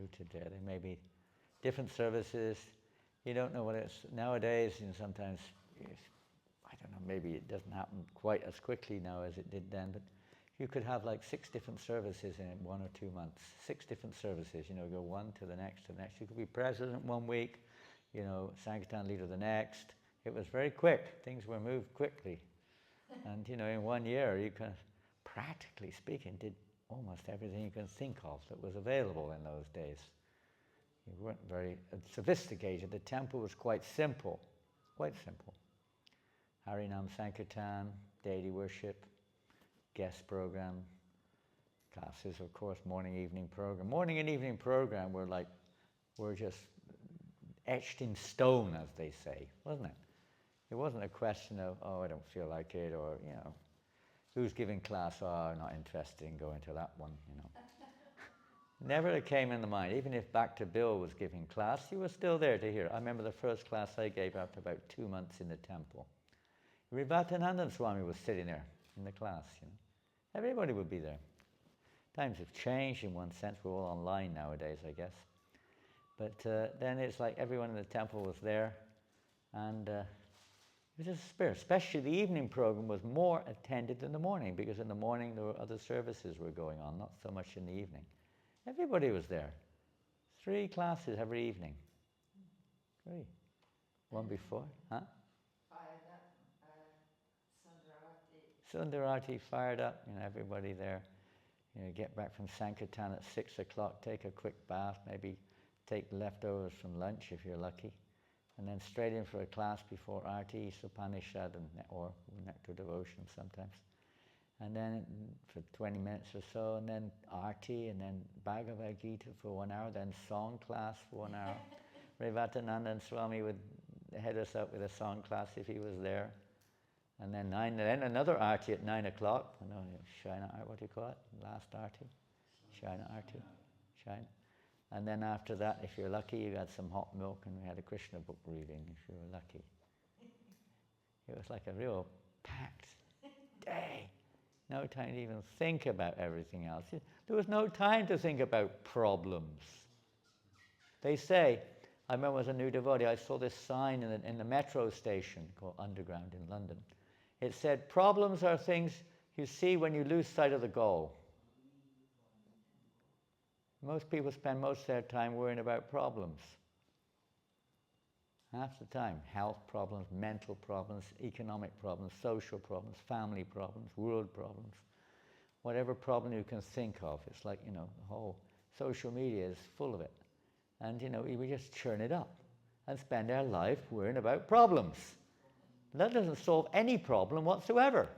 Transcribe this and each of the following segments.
rooted there. There may be different services. You don't know what it's nowadays. Sometimes, I don't know. Maybe it doesn't happen quite as quickly now as it did then. But you could have like 6 different services in 1 or 2 months. 6 different services. Go one to the next to the next. You could be president one week. Sankirtan leader the next. It was very quick. Things were moved quickly. And, in 1 year, you can, practically speaking, did almost everything you can think of that was available in those days. You weren't very sophisticated. The temple was quite simple. Harinam Sankirtan, deity worship, guest program, classes, of course, morning, evening program. Morning and evening program were just etched in stone, as they say, wasn't it? It wasn't a question of, I don't feel like it, or, who's giving class? I'm not interested in going to that one, Never came in the mind. Even if Dr. Bill was giving class, you were still there to hear. I remember the first class I gave after about 2 months in the temple. Rivatanandan Swami was sitting there in the class, Everybody would be there. Times have changed in one sense. We're all online nowadays, I guess. But then it's like everyone in the temple was there, and it was just a spirit. Especially the evening program was more attended than the morning, because in the morning there were other services were going on, not so much in the evening. Everybody was there. 3 classes every evening. 3. One before, huh? Fired up, Sundarati fired up, everybody there. Get back from Sankirtan at 6 o'clock, take a quick bath, maybe take leftovers from lunch if you're lucky, and then straight in for a class before Arti, Upanishad, or Nectar Devotion sometimes. And then for 20 minutes or so, and then Arti, and then Bhagavad Gita for 1 hour, then song class for 1 hour. Rivatanandan Swami would head us up with a song class if he was there. And then another Arti at 9 o'clock. Shaina, what do you call it? Last Arti? Shaina Arti. Shaina. And then after that, if you're lucky, you had some hot milk, and we had a Krishna book reading, if you were lucky. It was like a real packed day. No time to even think about everything else. There was no time to think about problems. They say, I remember as a new devotee, I saw this sign in the metro station called Underground in London. It said, problems are things you see when you lose sight of the goal. Most people spend most of their time worrying about problems. Half the time, health problems, mental problems, economic problems, social problems, family problems, world problems. Whatever problem you can think of. It's like, the whole social media is full of it. And, we just churn it up and spend our life worrying about problems. That doesn't solve any problem whatsoever.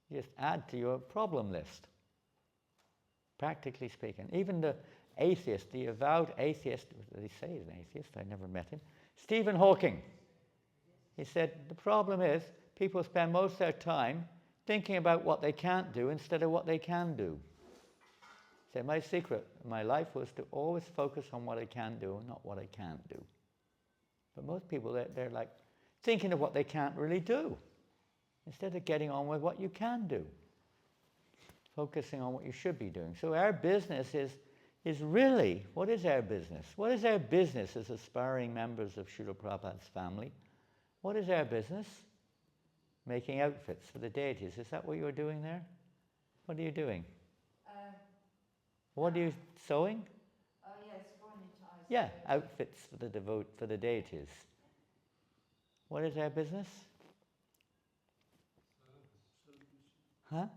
You just add to your problem list. Practically speaking. Even the atheist, the avowed atheist, they say he's an atheist, I never met him, Stephen Hawking. He said, the problem is people spend most of their time thinking about what they can't do instead of what they can do. He said, my secret in my life was to always focus on what I can do and not what I can't do. But most people, they're like thinking of what they can't really do instead of getting on with what you can do. Focusing on what you should be doing. So our business is really, what is our business? What is our business as aspiring members of Srila Prabhupada's family? What is our business? Making outfits for the deities. Is that what you're doing there? What are you doing? What are you sewing? Oh yes, ponytails. Yeah, outfits for the deities. What is our business? Huh?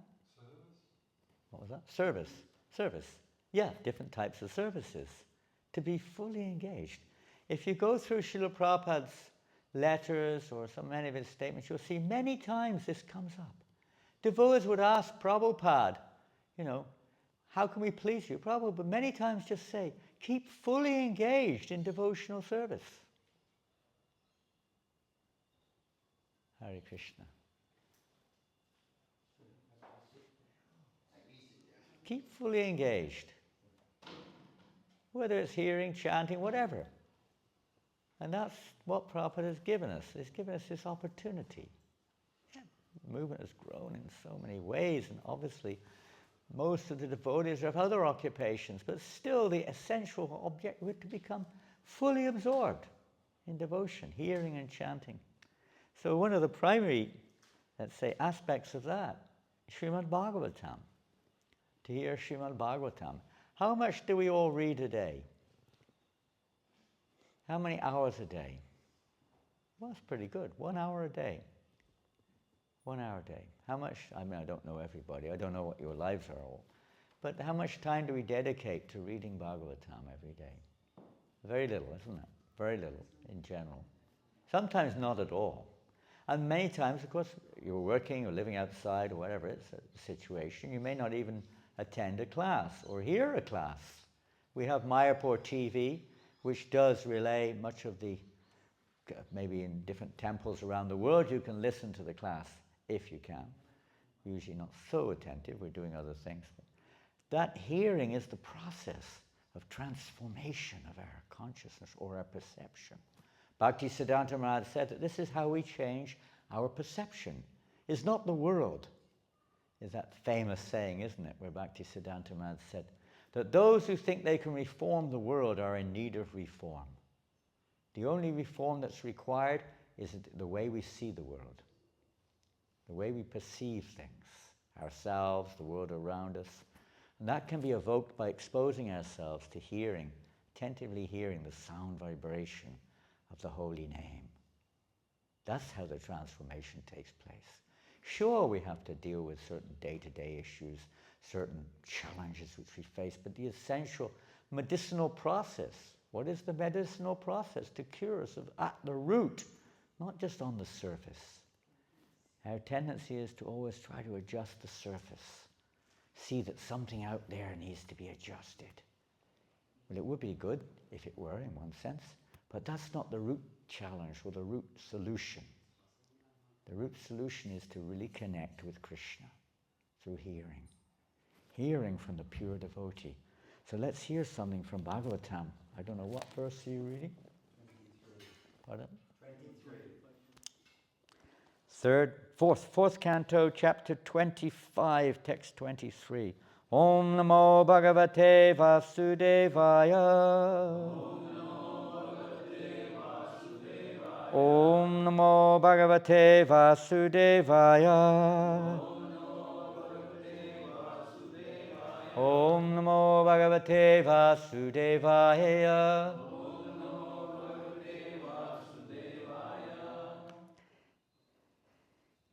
What was that? Service. Yeah, different types of services. To be fully engaged. If you go through Srila Prabhupada's letters or so many of his statements, you'll see many times this comes up. Devotees would ask Prabhupada, how can we please you? Prabhupada many times just say, keep fully engaged in devotional service. Hare Krishna. Keep fully engaged. Whether it's hearing, chanting, whatever. And that's what Prabhupada has given us. He's given us this opportunity. Yeah. The movement has grown in so many ways, and obviously Most of the devotees have other occupations, but still the essential object was to become fully absorbed in devotion, hearing and chanting. So one of the primary, let's say, aspects of that, Srimad Bhagavatam, to hear Srimad Bhagavatam. How much do we all read a day? How many hours a day? Well, that's pretty good. 1 hour a day. 1 hour a day. How much? I mean, I don't know everybody. I don't know what your lives are all. But how much time do we dedicate to reading Bhagavatam every day? Very little, isn't it? Very little in general. Sometimes not at all. And many times, of course, you're working or living outside or whatever it's a situation, you may not even attend a class or hear a class. We have Mayapur TV, which does relay much of the, maybe in different temples around the world, you can listen to the class if you can. Usually not so attentive, we're doing other things. But that hearing is the process of transformation of our consciousness or our perception. Bhaktisiddhanta Maharaj said that this is how we change our perception. It's not the world, is that famous saying, isn't it, where Bhaktisiddhanta Maharaj said that those who think they can reform the world are in need of reform. The only reform that's required is the way we see the world, the way we perceive things, ourselves, the world around us. And that can be evoked by exposing ourselves to hearing, attentively hearing the sound vibration of the holy name. That's how the transformation takes place. Sure, we have to deal with certain day-to-day issues, certain challenges which we face, but the essential medicinal process, what is the medicinal process? To cure us at the root, not just on the surface. Our tendency is to always try to adjust the surface, see that something out there needs to be adjusted. Well, it would be good if it were, in one sense, but that's not the root challenge or the root solution. The root solution is to really connect with Krishna through hearing. Hearing from the pure devotee. So let's hear something from Bhagavatam. I don't know, what verse are you reading? 23. Pardon? 23. Fourth canto, chapter 25, text 23. Om Namo Bhagavate Vasudevaya. Om Namo Bhagavate Vasudevaya. Om Namo Bhagavate Vasudevaya.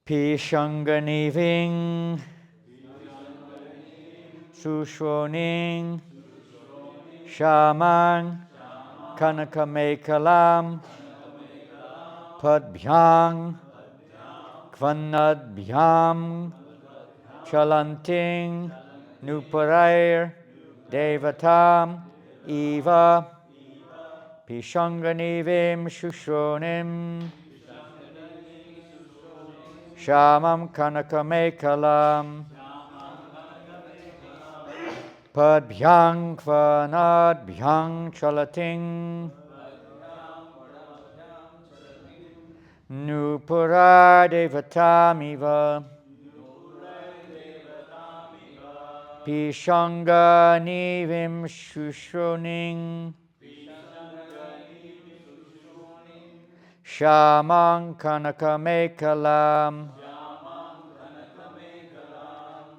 Pishanganiving Sushroning Shamang Kanakamekalam Padbhyang Kvanadbhyam Chalanting Nuparair Devatam Eva Pishanganivim Sushronim Shamam Kanakamekalam Padbhyang Kvanadbhyang Chalating Nupura Devatamiva Pishanga Nivim Shushroning Shamang Kanakamekalam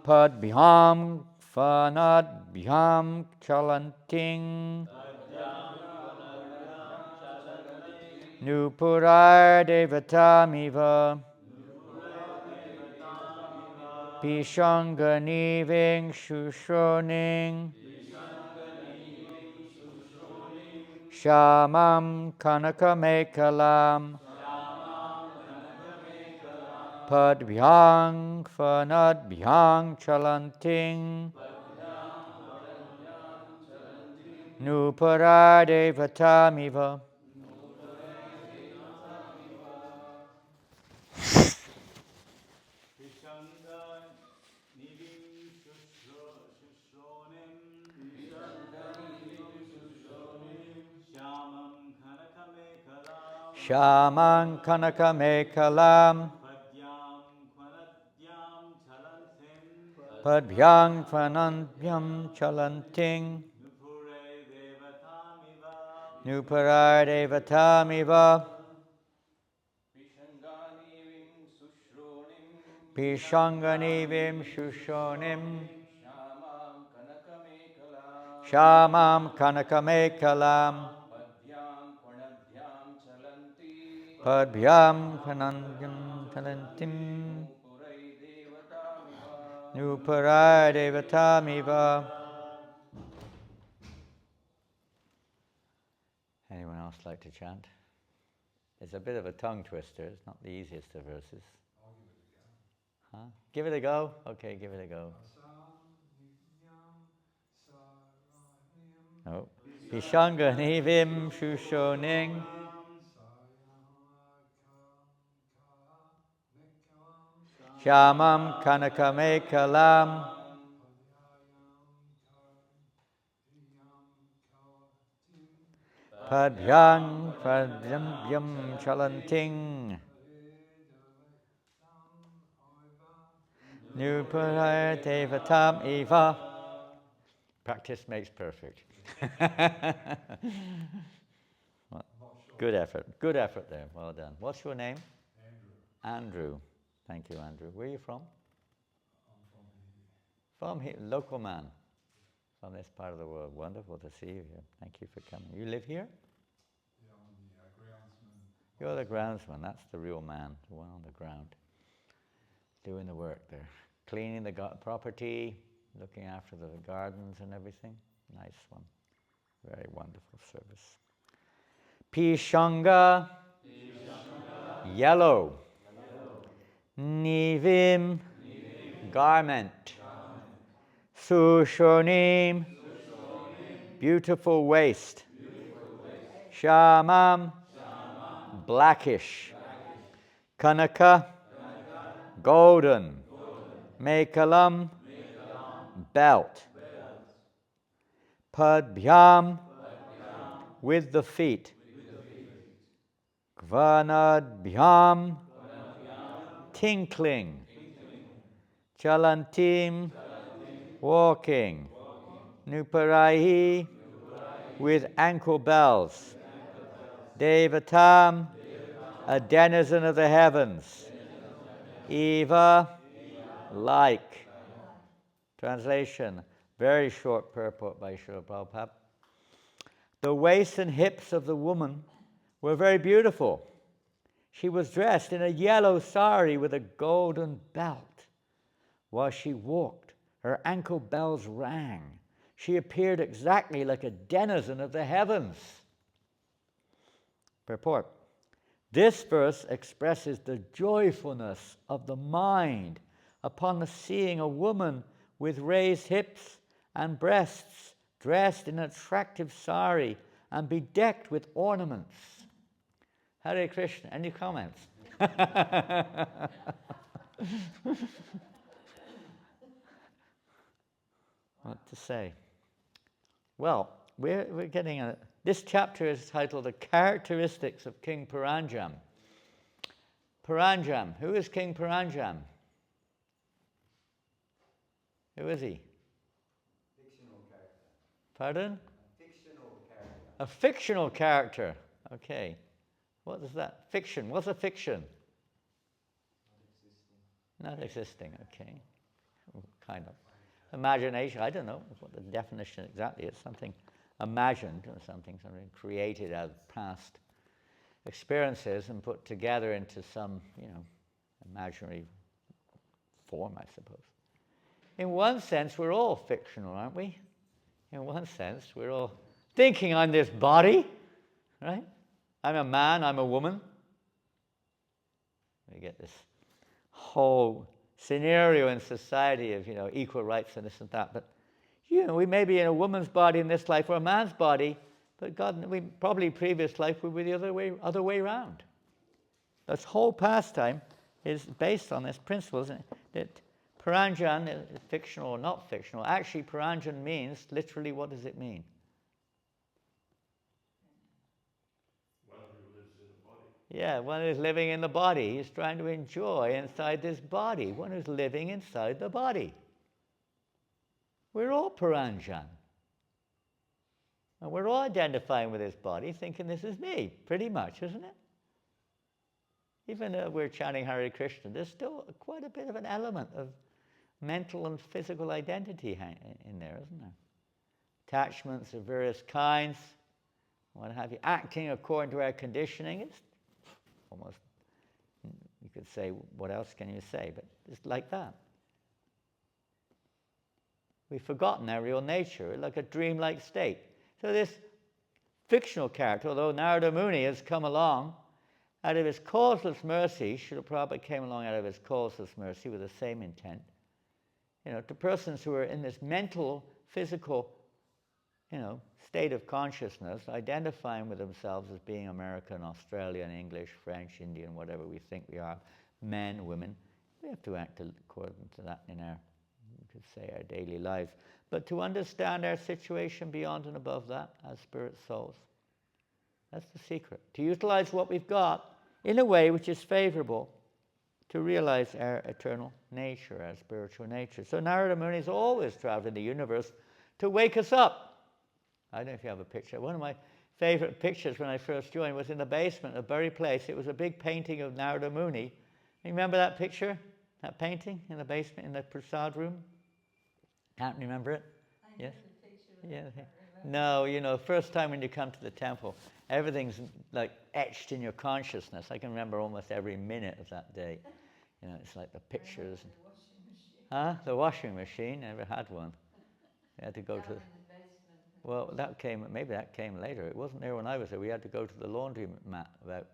Padbhyam Fanadbhyam Chalanting Nupura Devatamiva Pishanganiving Shushroning Shamam Kanakamekalam Padbhyang Fanadbhyang Chalanting Nupara Devatamiva. Shamang Kanakamekalam Padbhyang Pranandhyam Chalanting Nuparar Devatamiva Pishanganivim Shushonim Shamam Kanakamekalam Padbhyam Pranandhyam Chalantim Nuparar Devatamiva. Anyone else like to chant? It's a bit of a tongue twister. It's not the easiest of verses. I'll give it a go. Huh? Give it a go? Okay, give it a go. Oh. Pishanganivim Shushoning Shamam Kanakamekalam Padhyang Pradhyam Chalanting Nuparaya Devatam Eva. Practice makes perfect. Well, good effort. Good effort there. Well done. What's your name? Andrew. Andrew. Thank you, Andrew. Where are you from? I'm from From here. Local man. From this part of the world. Wonderful to see you here. Thank you for coming. You live here? Yeah, I'm the groundsman. You're the groundsman. That's the real man, the one on the ground, doing the work there, cleaning the property, looking after the gardens and everything. Nice one. Very wonderful service. Pishanga, yellow. Nivim, garment. Sushonim, beautiful waist. Shamam, blackish. Kanaka, golden. Mekalam, belt. Padbhyam, with the feet. Gvanadbhyam, tinkling. Chalantim, walking. Nuparaihi, with ankle bells. Devatam, a denizen of the heavens. Eva, like. Translation, very short purport by Srila Prabhupada. The waist and hips of the woman were very beautiful. She was dressed in a yellow sari with a golden belt. While she walked, her ankle bells rang. She appeared exactly like a denizen of the heavens. Purport. This verse expresses the joyfulness of the mind upon seeing a woman with raised hips and breasts, dressed in an attractive sari and bedecked with ornaments. Hare Krishna. Any comments? What to say? Well, we're getting a... This chapter is titled The Characteristics of King Paranjam. Paranjam. Who is King Paranjam? Who is he? Fictional character. Pardon? Fictional character. A fictional character. Okay. What is that? Fiction. What's a fiction? Not existing. Okay. Kind of. Imagination. I don't know what the definition exactly is. Something imagined or something created out of past experiences and put together into some, imaginary form, I suppose. In one sense, we're all fictional, aren't we? In one sense, we're all thinking I'm this body, right? I'm a man, I'm a woman. We get this whole scenario in society of, equal rights and this and that. But, we may be in a woman's body in this life or a man's body, but God, we probably previous life would be the other way around. This whole pastime is based on this principle, isn't it? That Paranjan is fictional or not fictional. Actually, Paranjan means, literally, what does it mean? One who lives in the body. Yeah, one who's living in the body. He's trying to enjoy inside this body. One who's living inside the body. We're all Paranjan. And we're all identifying with this body, thinking this is me, pretty much, isn't it? Even though we're chanting Hare Krishna, there's still quite a bit of an element of mental and physical identity in there, isn't there? Attachments of various kinds, what have you, acting according to our conditioning. It's almost, you could say, what else can you say? But it's like that. We've forgotten our real nature, like a dreamlike state. So this fictional character, although Narada Muni has come along out of his causeless mercy, Srila Prabhupada came along out of his causeless mercy with the same intent, to persons who are in this mental, physical, state of consciousness, identifying with themselves as being American, Australian, English, French, Indian, whatever we think we are, men, women. We have to act according to that in our, you could say, our daily lives. But to understand our situation beyond and above that as spirit souls, that's the secret. To utilize what we've got in a way which is favorable to realize our eternal nature, our spiritual nature. So Narada Muni has always traveled in the universe to wake us up. I don't know if you have a picture. One of my favorite pictures when I first joined was in the basement of Bury Place. It was a big painting of Narada Muni. You remember that picture? That painting in the basement in the prasad room? Can't remember it? I Yes? know the picture, Yeah. but I can't remember. No, first time when you come to the temple, everything's like etched in your consciousness. I can remember almost every minute of that day. It's like the pictures. The washing machine. The washing machine, never had one. You had to go Down to... in the basement. Well, maybe that came later. It wasn't there when I was there. We had to go to the laundry mat about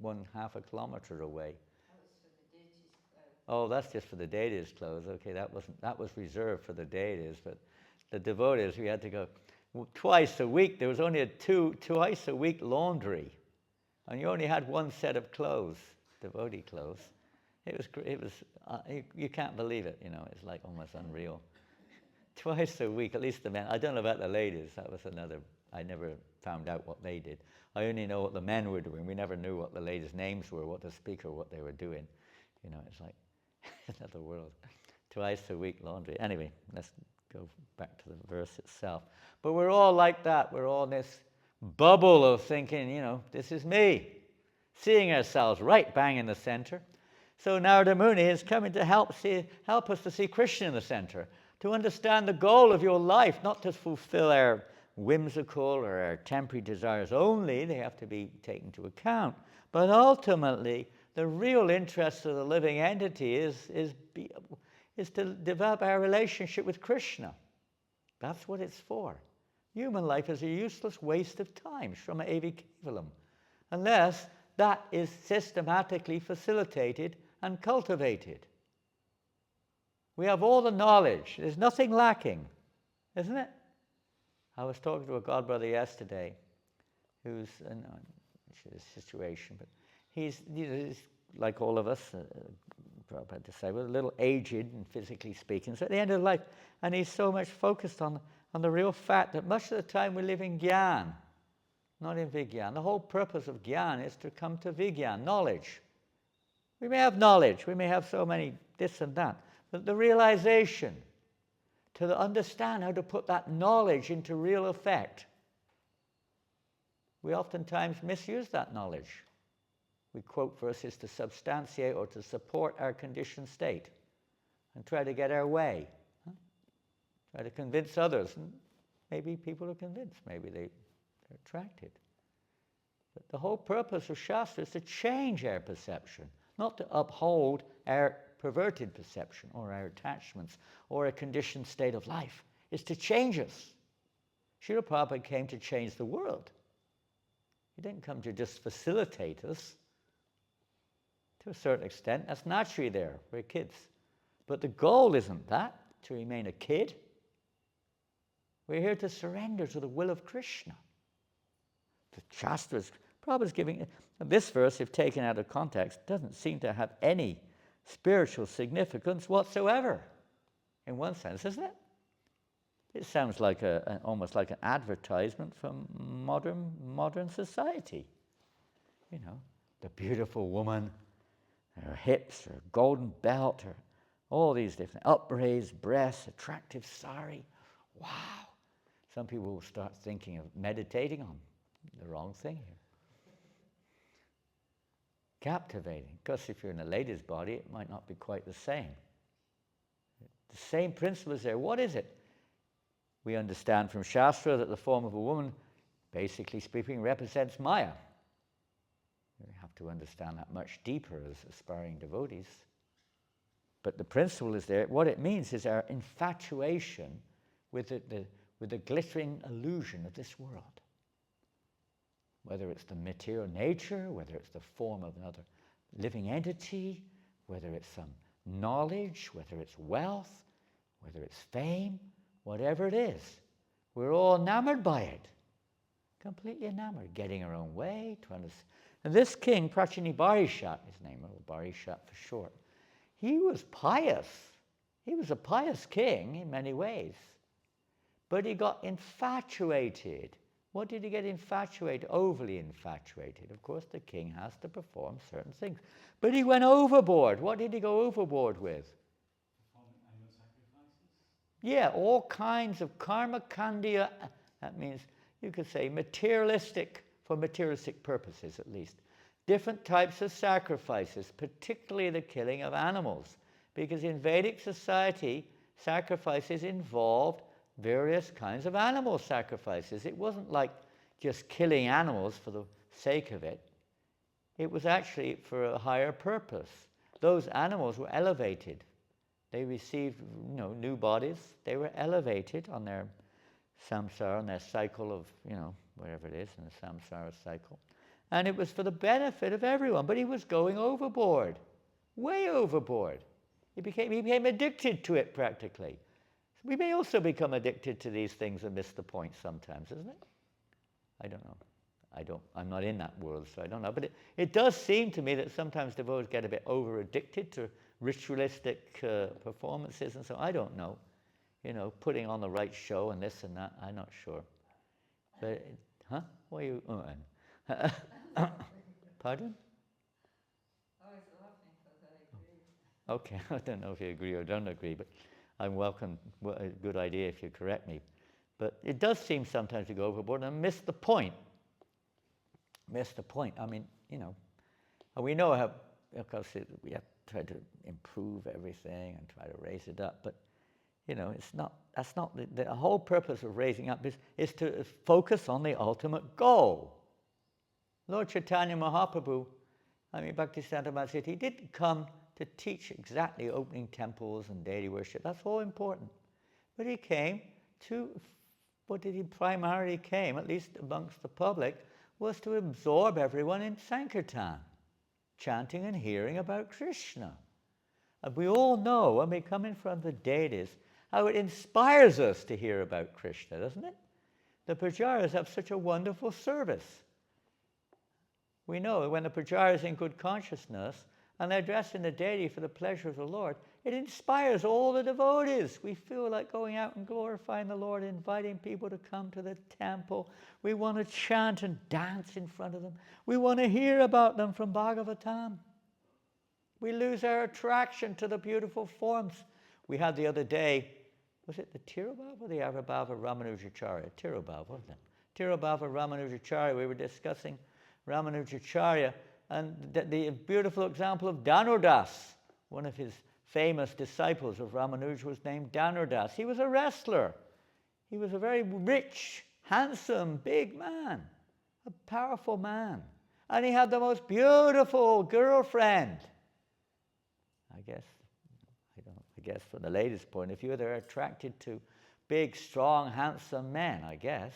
1/2 a kilometre away. That was for the deity's clothes. Oh, that's just for the deities' clothes. Okay, that was reserved for the deities, but the devotees, we had to go twice a week. There was only a twice a week laundry, and you only had one set of clothes, devotee clothes. It was you can't believe it. It's like almost unreal. Twice a week, at least the men. I don't know about the ladies. That was another. I never found out what they did. I only know what the men were doing. We never knew what the ladies' names were, what the speaker, what they were doing. It's like another world. Twice a week laundry. Anyway, let's go back to the verse itself. But we're all like that. We're all in this bubble of thinking, this is me. Seeing ourselves right bang in the center. So Narada Muni is coming to help us to see Krishna in the center, to understand the goal of your life, not to fulfill our whimsical or our temporary desires only. They have to be taken into account. But ultimately, the real interest of the living entity is to develop our relationship with Krishna. That's what it's for. Human life is a useless waste of time, shrama evi kevalam, unless that is systematically facilitated and cultivated. We have all the knowledge. There's nothing lacking, isn't it? I was talking to a godbrother yesterday who's in a situation, but he's like all of us, Prabhupada to say, we're a little aged and physically speaking, so at the end of life, and he's so much focused on the real fact that much of the time we live in Gyan, not in Vigyan. The whole purpose of Gyan is to come to Vigyan, knowledge. We may have knowledge, we may have so many this and that, but the realization, to understand how to put that knowledge into real effect. We oftentimes misuse that knowledge. We quote verses to substantiate or to support our conditioned state and try to get our way. Try to convince others. And maybe people are convinced, maybe they're attracted. But the whole purpose of Shastra is to change our perception, not to uphold our perverted perception or our attachments or a conditioned state of life. It's to change us. Srila Prabhupada came to change the world. He didn't come to just facilitate us. To a certain extent, that's naturally there. We're kids. But the goal isn't that, to remain a kid. We're here to surrender to the will of Krishna. The Shastras, Prabhupada's giving, this verse, if taken out of context, doesn't seem to have any spiritual significance whatsoever, in one sense, isn't it? It sounds like almost like an advertisement from modern society. The beautiful woman, her hips, her golden belt, all these different upraised breasts, attractive sari. Wow. Some people will start thinking of meditating on the wrong thing here. Captivating. Because if you're in a lady's body, it might not be quite the same. The same principle is there. What is it? We understand from Shastra that the form of a woman, basically speaking, represents Maya. We have to understand that much deeper as aspiring devotees. But the principle is there. What it means is our infatuation with the glittering illusion of this world. Whether it's the material nature, whether it's the form of another living entity, whether it's some knowledge, whether it's wealth, whether it's fame, whatever it is, we're all enamored by it. Completely enamored, getting our own way, trying to... And this king, Prachini Barishat, his name, or Barishat for short, he was pious. He was a pious king in many ways. But he got infatuated. What did he get infatuated? Overly infatuated. Of course, the king has to perform certain things. But he went overboard. What did he go overboard with? Performing animal sacrifices? Yeah, all kinds of karma kandya. That means, you could say, materialistic, for materialistic purposes at least. Different types of sacrifices, particularly the killing of animals. Because in Vedic society, sacrifices involved various kinds of animal sacrifices. It wasn't like just killing animals for the sake of it. It was actually for a higher purpose. Those animals were elevated. They received, new bodies. They were elevated on their samsara, on their cycle of, whatever it is, in the samsara cycle. And it was for the benefit of everyone. But he was going overboard, way overboard. He became addicted to it practically. We may also become addicted to these things and miss the point sometimes, isn't it? I don't know. I'm not in that world, so I don't know. But it does seem to me that sometimes devotees get a bit over-addicted to ritualistic performances and so I don't know. Putting on the right show and this and that, I'm not sure. But, Why are you... Pardon? I was laughing because I agree. Okay, I don't know if you agree or don't agree, but I'm welcome. A good idea if you correct me. But it does seem sometimes to go overboard and miss the point. Miss the point. I mean, and we know how, of course, we have to try to improve everything and try to raise it up, but, that's not the whole purpose of raising up is to focus on the ultimate goal. Lord Chaitanya Mahaprabhu, Bhaktisiddhanta Maharaj said, he didn't come to teach exactly opening temples and deity worship. That's all important. But he came to, what did he primarily came, at least amongst the public, was to absorb everyone in Sankirtan, chanting and hearing about Krishna. And we all know, when we come in front of the deities, how it inspires us to hear about Krishna, doesn't it? The pujaris have such a wonderful service. We know when the pujari is in good consciousness and they're addressing the deity for the pleasure of the Lord, it inspires all the devotees. We feel like going out and glorifying the Lord, inviting people to come to the temple. We want to chant and dance in front of them. We want to hear about them from Bhagavatam. We lose our attraction to the beautiful forms. We had the other day, was it the Tirubhava or the Avabhava Ramanujacharya? Tirubhava, wasn't it? Tirubhava Ramanujacharya, we were discussing Ramanujacharya, and the beautiful example of Dhanurdas, one of his famous disciples of Ramanuja was named Dhanurdas. He was a wrestler. He was a very rich, handsome, big man, a powerful man. And he had the most beautiful girlfriend. I guess from the ladies' point of view, they're attracted to big, strong, handsome men, I guess.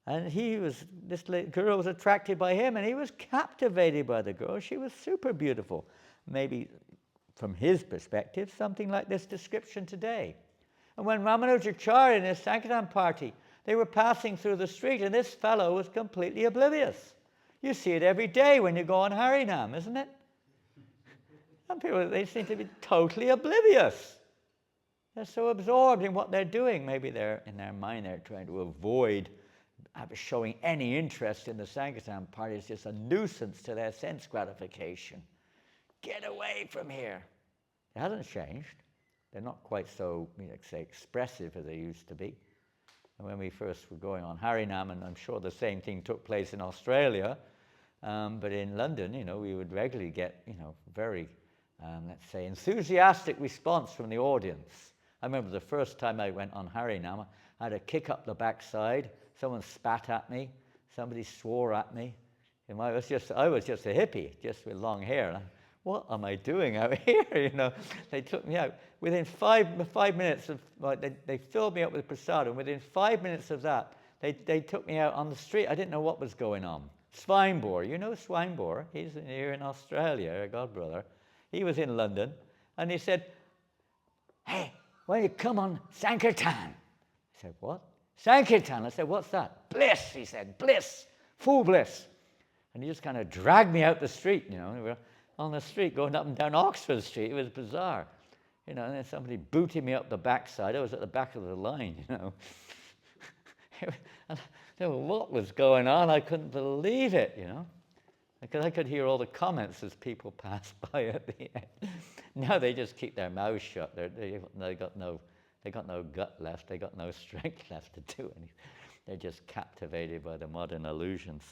And this girl was attracted by him, and he was captivated by the girl. She was super beautiful. Maybe, from his perspective, something like this description today. And when Ramanujacharya and his Sankirtan party, they were passing through the street, and this fellow was completely oblivious. You see it every day when you go on Harinam, isn't it? Some people, they seem to be totally oblivious. They're so absorbed in what they're doing. Maybe in their mind, they're trying to avoid showing any interest in the Sankirtan party. Is just a nuisance to their sense gratification. Get away from here. It hasn't changed. They're not quite so, say, expressive as they used to be. And when we first were going on Harinam, and I'm sure the same thing took place in Australia, but in London, we would regularly get, very, let's say, enthusiastic response from the audience. I remember the first time I went on Harinam, I had a kick up the backside, someone spat at me, somebody swore at me. I was just a hippie, just with long hair. What am I doing out here? They took me out. Within five minutes of, they filled me up with prasadam. Within 5 minutes of that, they took me out on the street. I didn't know what was going on. Swinebohr, Swinebohr? He's here in Australia, a godbrother. He was in London, and he said, "Hey, why don't you come on Sankirtan?" I said, "What? Sankirtan?" I said, "What's that?" "Bliss," he said, "bliss, full bliss." And he just kind of dragged me out the street, We were on the street going up and down Oxford Street. It was bizarre. And then somebody booted me up the backside. I was at the back of the line, And what was going on? I couldn't believe it, Because I could hear all the comments as people passed by at the end. Now they just keep their mouths shut. They got no gut left. They got no strength left to do anything. They're just captivated by the modern illusions.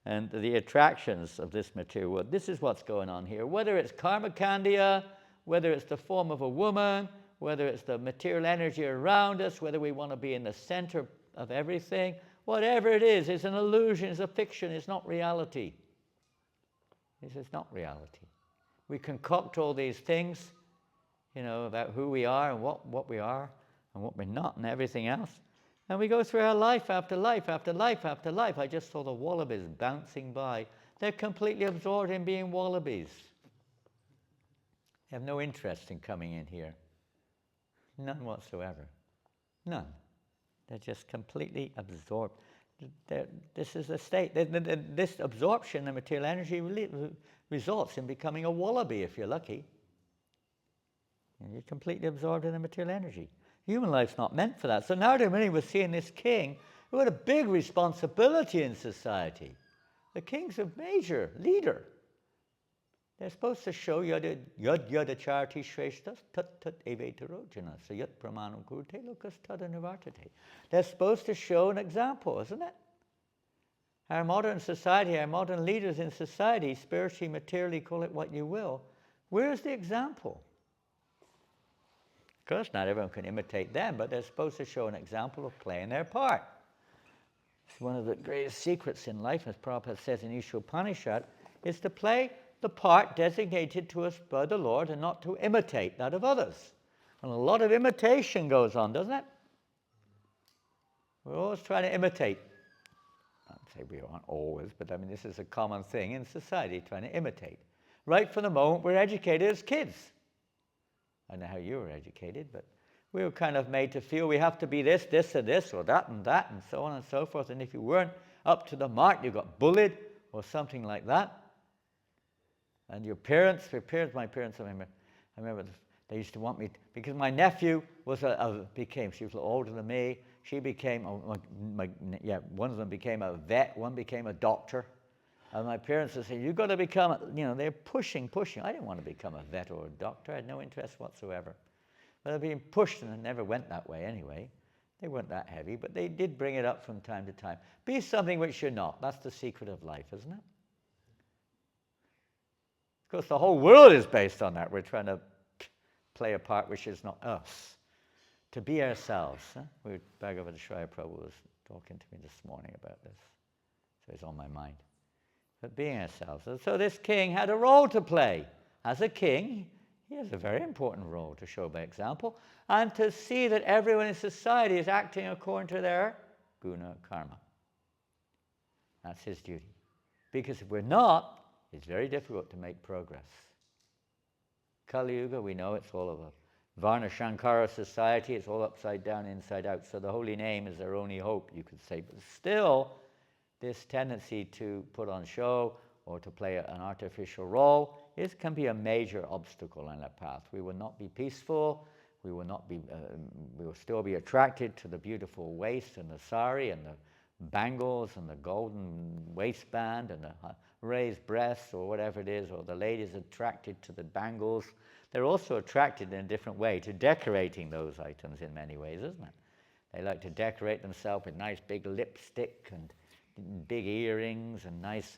And the attractions of this material world, this is what's going on here. Whether it's karmakandya, whether it's the form of a woman, whether it's the material energy around us, whether we want to be in the center of everything, whatever it is, it's an illusion, it's a fiction, it's not reality. This is not reality. We concoct all these things, about who we are and what we are and what we're not and everything else. And we go through our life after life after life after life. I just saw the wallabies bouncing by. They're completely absorbed in being wallabies. They have no interest in coming in here. None whatsoever. None. They're just completely absorbed. This is the state. This absorption of material energy results in becoming a wallaby if you're lucky. And you're completely absorbed in the material energy. Human life's not meant for that. So Narada Muni was seeing this king who had a big responsibility in society. The king's a major leader. They're supposed to show yad yadacharati shreshtas tat tat evetarojana sayat pramanam kurte lokas tada nivartate. They're supposed to show an example, isn't it? Our modern society, our modern leaders in society, spiritually, materially, call it what you will, where's the example? Of course, not everyone can imitate them, but they're supposed to show an example of playing their part. It's one of the greatest secrets in life, as Prabhupada says in Isha Upanishad, is to play the part designated to us by the Lord and not to imitate that of others. And a lot of imitation goes on, doesn't it? We're always trying to imitate. I'd say we aren't always, but this is a common thing in society, trying to imitate. Right from the moment we're educated as kids. I don't know how you were educated, but we were kind of made to feel we have to be this, or this, or that, and so on and so forth. And if you weren't up to the mark, you got bullied or something like that. And my parents, my parents, I remember they used to want me, because my nephew was she was a little older than me. She became, one of them became a vet, one became a doctor. And my parents would say, you've got to become, they're pushing. I didn't want to become a vet or a doctor. I had no interest whatsoever. But I've been pushed, and it never went that way anyway. They weren't that heavy, but they did bring it up from time to time. Be something which you're not. That's the secret of life, isn't it? Of course, the whole world is based on that. We're trying to play a part which is not us. To be ourselves. Bhagavad Shraya Prabhu was talking to me this morning about this. So it's on my mind. But being ourselves. And so this king had a role to play. As a king, he has a very important role to show by example and to see that everyone in society is acting according to their guna karma. That's his duty. Because if we're not, it's very difficult to make progress. Kali Yuga, we know it's all of a Varna Shankara society. It's all upside down, inside out. So the holy name is their only hope, you could say. But still, this tendency to put on show or to play an artificial role can be a major obstacle on that path. We will not be peaceful. We will still be attracted to the beautiful waist and the sari and the bangles and the golden waistband and the raised breasts or whatever it is, or the ladies attracted to the bangles, they're also attracted in a different way to decorating those items in many ways, isn't it? They like to decorate themselves with nice big lipstick and big earrings and nice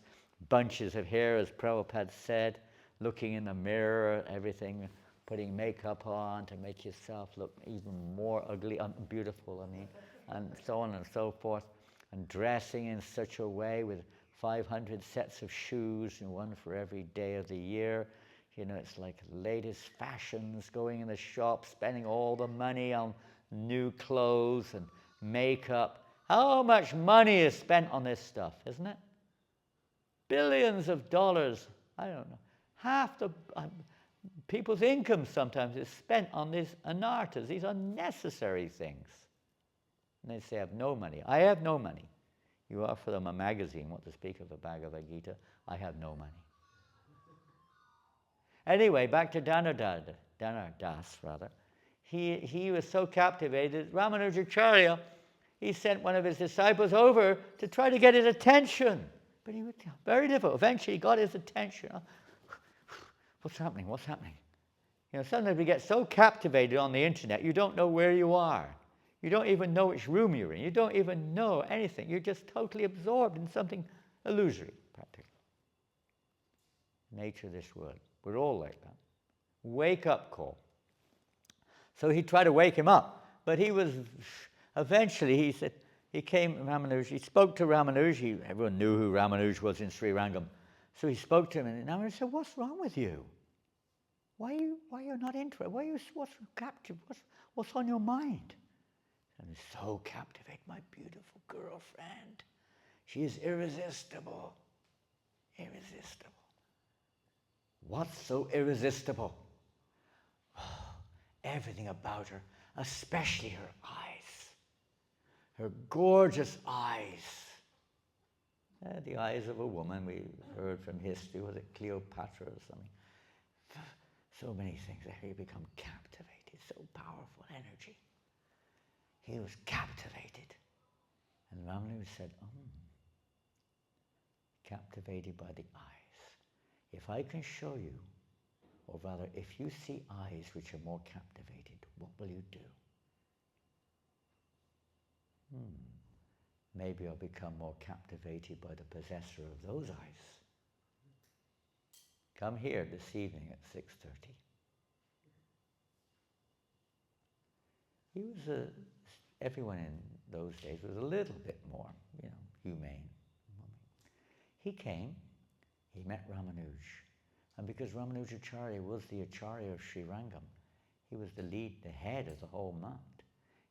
bunches of hair, as Prabhupada said, looking in the mirror, everything, putting makeup on to make yourself look even more ugly, beautiful, and so on and so forth, and dressing in such a way with 500 sets of shoes, and one for every day of the year. You know, it's like latest fashions, going in the shop, spending all the money on new clothes and makeup. How much money is spent on this stuff, isn't it? Billions of dollars. I don't know. Half the people's income sometimes is spent on these anarthas, these unnecessary things. And they say, I have no money. I have no money. You offer them a magazine, what to speak of a Bhagavad Gita. I have no money. Anyway, back to Dhanardas, rather. He was so captivated, Ramanujacharya, he sent one of his disciples over to try to get his attention. But he was very difficult. Eventually he got his attention. What's happening? What's happening? You know, sometimes we get so captivated on the internet, you don't know where you are. You don't even know which room you're in. You don't even know anything. You're just totally absorbed in something illusory, practically. Nature of this world. We're all like that. Wake up call. So he tried to wake him up, but he was, eventually he said, he came, Ramanuja, he spoke to Ramanuja. Everyone knew who Ramanuja was in Sri Rangam. So he spoke to him, and Ramanuja said, what's wrong with you? Why are you not interested? What's captive? What's on your mind? And he's so captivated, my beautiful girlfriend. She is irresistible. Irresistible. What's so irresistible? Oh, everything about her, especially her eyes. Her gorgeous eyes. The eyes of a woman, we heard from history, was it Cleopatra or something? So many things. There you become captivated, so powerful energy. He was captivated. And Ramanuja said, captivated by the eyes. If I can show you, or rather, if you see eyes which are more captivated, what will you do? Maybe I'll become more captivated by the possessor of those eyes. Come here this evening at 6:30. He was everyone in those days was a little bit more, humane. He came, he met Ramanuj, and because Ramanujacharya was the Acharya of Sri Rangam, he was the head of the whole mount.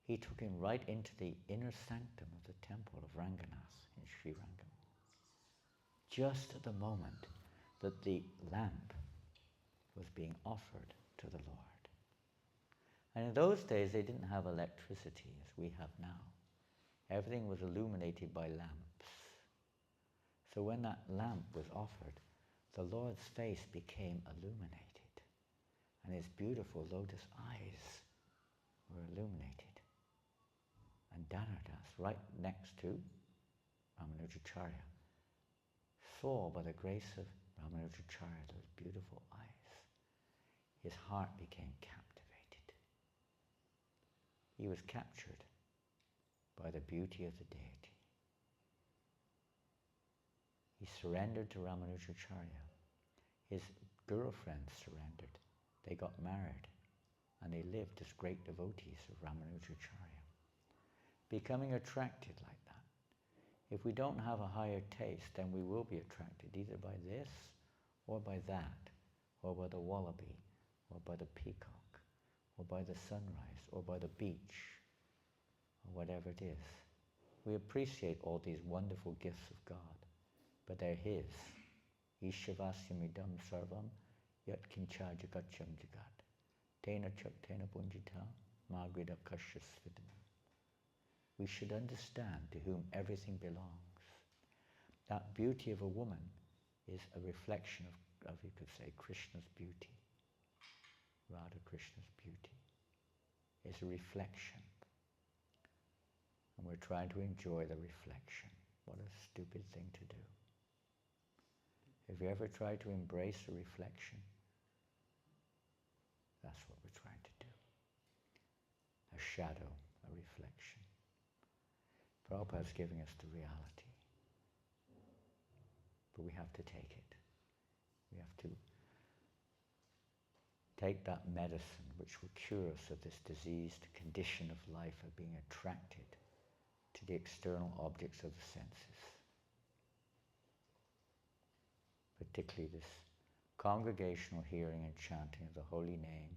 He took him right into the inner sanctum of the temple of Ranganath in Sri Rangam. Just at the moment that the lamp was being offered to the Lord. And in those days they didn't have electricity as we have now. Everything was illuminated by lamps. So when that lamp was offered, the Lord's face became illuminated, and his beautiful lotus eyes were illuminated. And Dhanardas, right next to Ramanujacharya, saw by the grace of Ramanujacharya those beautiful eyes. His heart became captivated. He was captured by the beauty of the deity. He surrendered to Ramanujacharya. His girlfriend surrendered. They got married, and they lived as great devotees of Ramanujacharya. Becoming attracted like that. If we don't have a higher taste, then we will be attracted either by this, or by that, or by the wallaby, or by the peacock, or by the sunrise, or by the beach, or whatever it is. We appreciate all these wonderful gifts of God, but they're His. Ishavasyamidam sarvam yat kincha jagacham jagat. Tena chak tena punjita magrida kashyasvidam. We should understand to whom everything belongs. That beauty of a woman is a reflection of you could say, Krishna's beauty. Radha Krishna's beauty is a reflection. And we're trying to enjoy the reflection. What a stupid thing to do. Have you ever tried to embrace a reflection? That's what we're trying to do. A shadow, a reflection. Prabhupada's giving us the reality. But we have to take it. We have to take that medicine which will cure us of this diseased condition of life of being attracted to the external objects of the senses. Particularly this congregational hearing and chanting of the holy name,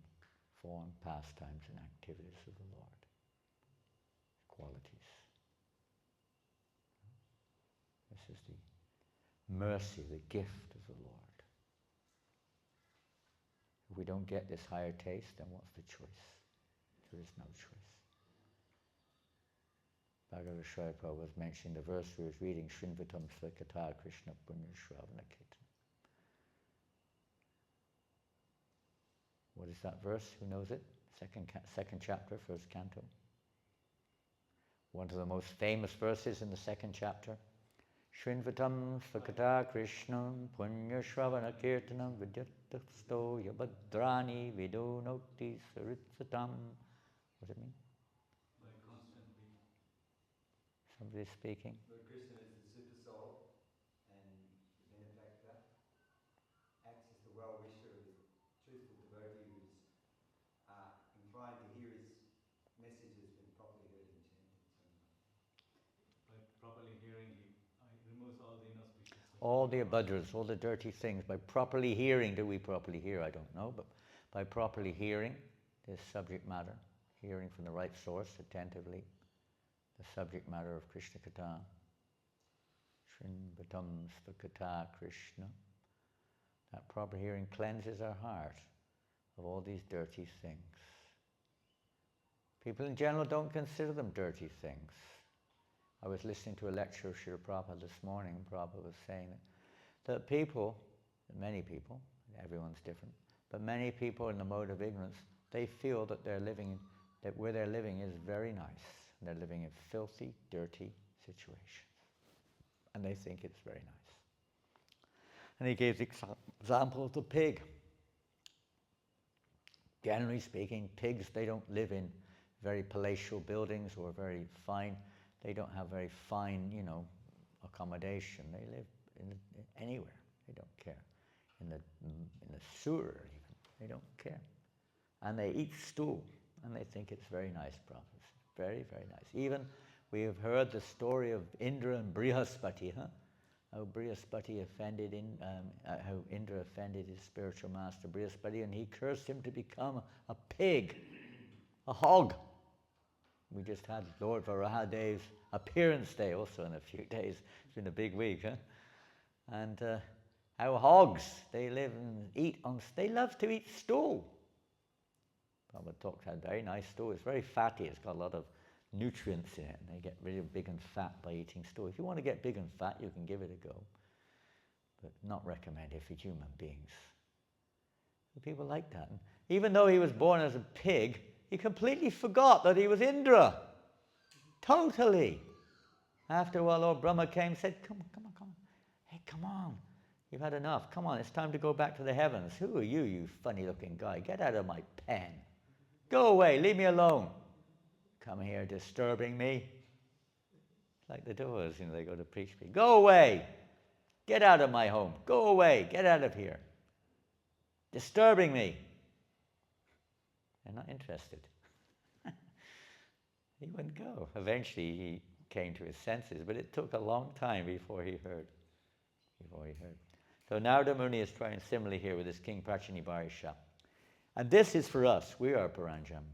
form, pastimes and activities of the Lord. Qualities. This is the mercy, the gift of the Lord. If we don't get this higher taste, then what's the choice? There is no choice. Bhagavad Prabhupada was mentioning the verse we was reading, Shrinvatam Svakata Krishna Punya Shravana Kirtan. What is that verse? Who knows it? Second chapter, first canto. One of the most famous verses in the second chapter. Shrinvatam Svakata Krishna Punya Shravana Kirtanam Vidyatasto Yabhadrani Vidunokti Saritsatam. What does it mean? By constantly. Somebody's speaking. Lord Krishna is the super soul and the benefactor, acts as the well-wisher of the truthful devotee who's inclined to hear his messages when properly heard and chanted. By properly hearing, he removes all the inauspicious things. All the abhadras, all the dirty things. By properly hearing, do we properly hear? I don't know, but by properly hearing this subject matter, hearing from the right source attentively, the subject matter of Krishna Katha, Shrinvatam Svakata Krishna, that proper hearing cleanses our heart of all these dirty things. People in general don't consider them dirty things. I was listening to a lecture of Srila Prabhupada this morning, and Prabhupada was saying that people, many people, everyone's different, but many people in the mode of ignorance, they feel that that where they're living is very nice. And they're living in filthy, dirty situations. And they think it's very nice. And he gave the example of the pig. Generally speaking, pigs, they don't live in very palatial buildings or very fine. They don't have very fine, accommodation. They live anywhere. They don't care. In the sewer even. They don't care. And they eat stool. And they think it's very nice, Prabhupada. Very, very nice. Even we have heard the story of Indra and Brihaspati, how Brihaspati how Indra offended his spiritual master Brihaspati, and he cursed him to become a pig, a hog. We just had Lord Varahadev's appearance day also in a few days. It's been a big week, And how hogs, they live and eat they love to eat stool. Prabhupada talks about very nice stool. It's very fatty. It's got a lot of nutrients in it. And they get really big and fat by eating stool. If you want to get big and fat, you can give it a go. But not recommended for human beings. People like that. And even though he was born as a pig, he completely forgot that he was Indra. Totally. After a while, Lord Brahma came and said, come on. Hey, come on. You've had enough. Come on, it's time to go back to the heavens. Who are you, you funny-looking guy? Get out of my pen. Go away, leave me alone. Come here disturbing me. Like the doors, they go to preach me. Go away. Get out of my home. Go away. Get out of here. Disturbing me. They're not interested. He wouldn't go. Eventually he came to his senses, but it took a long time before he heard. So Narada Muni is trying similarly here with this King Prachinibarisha. And this is for us. We are Paranjam.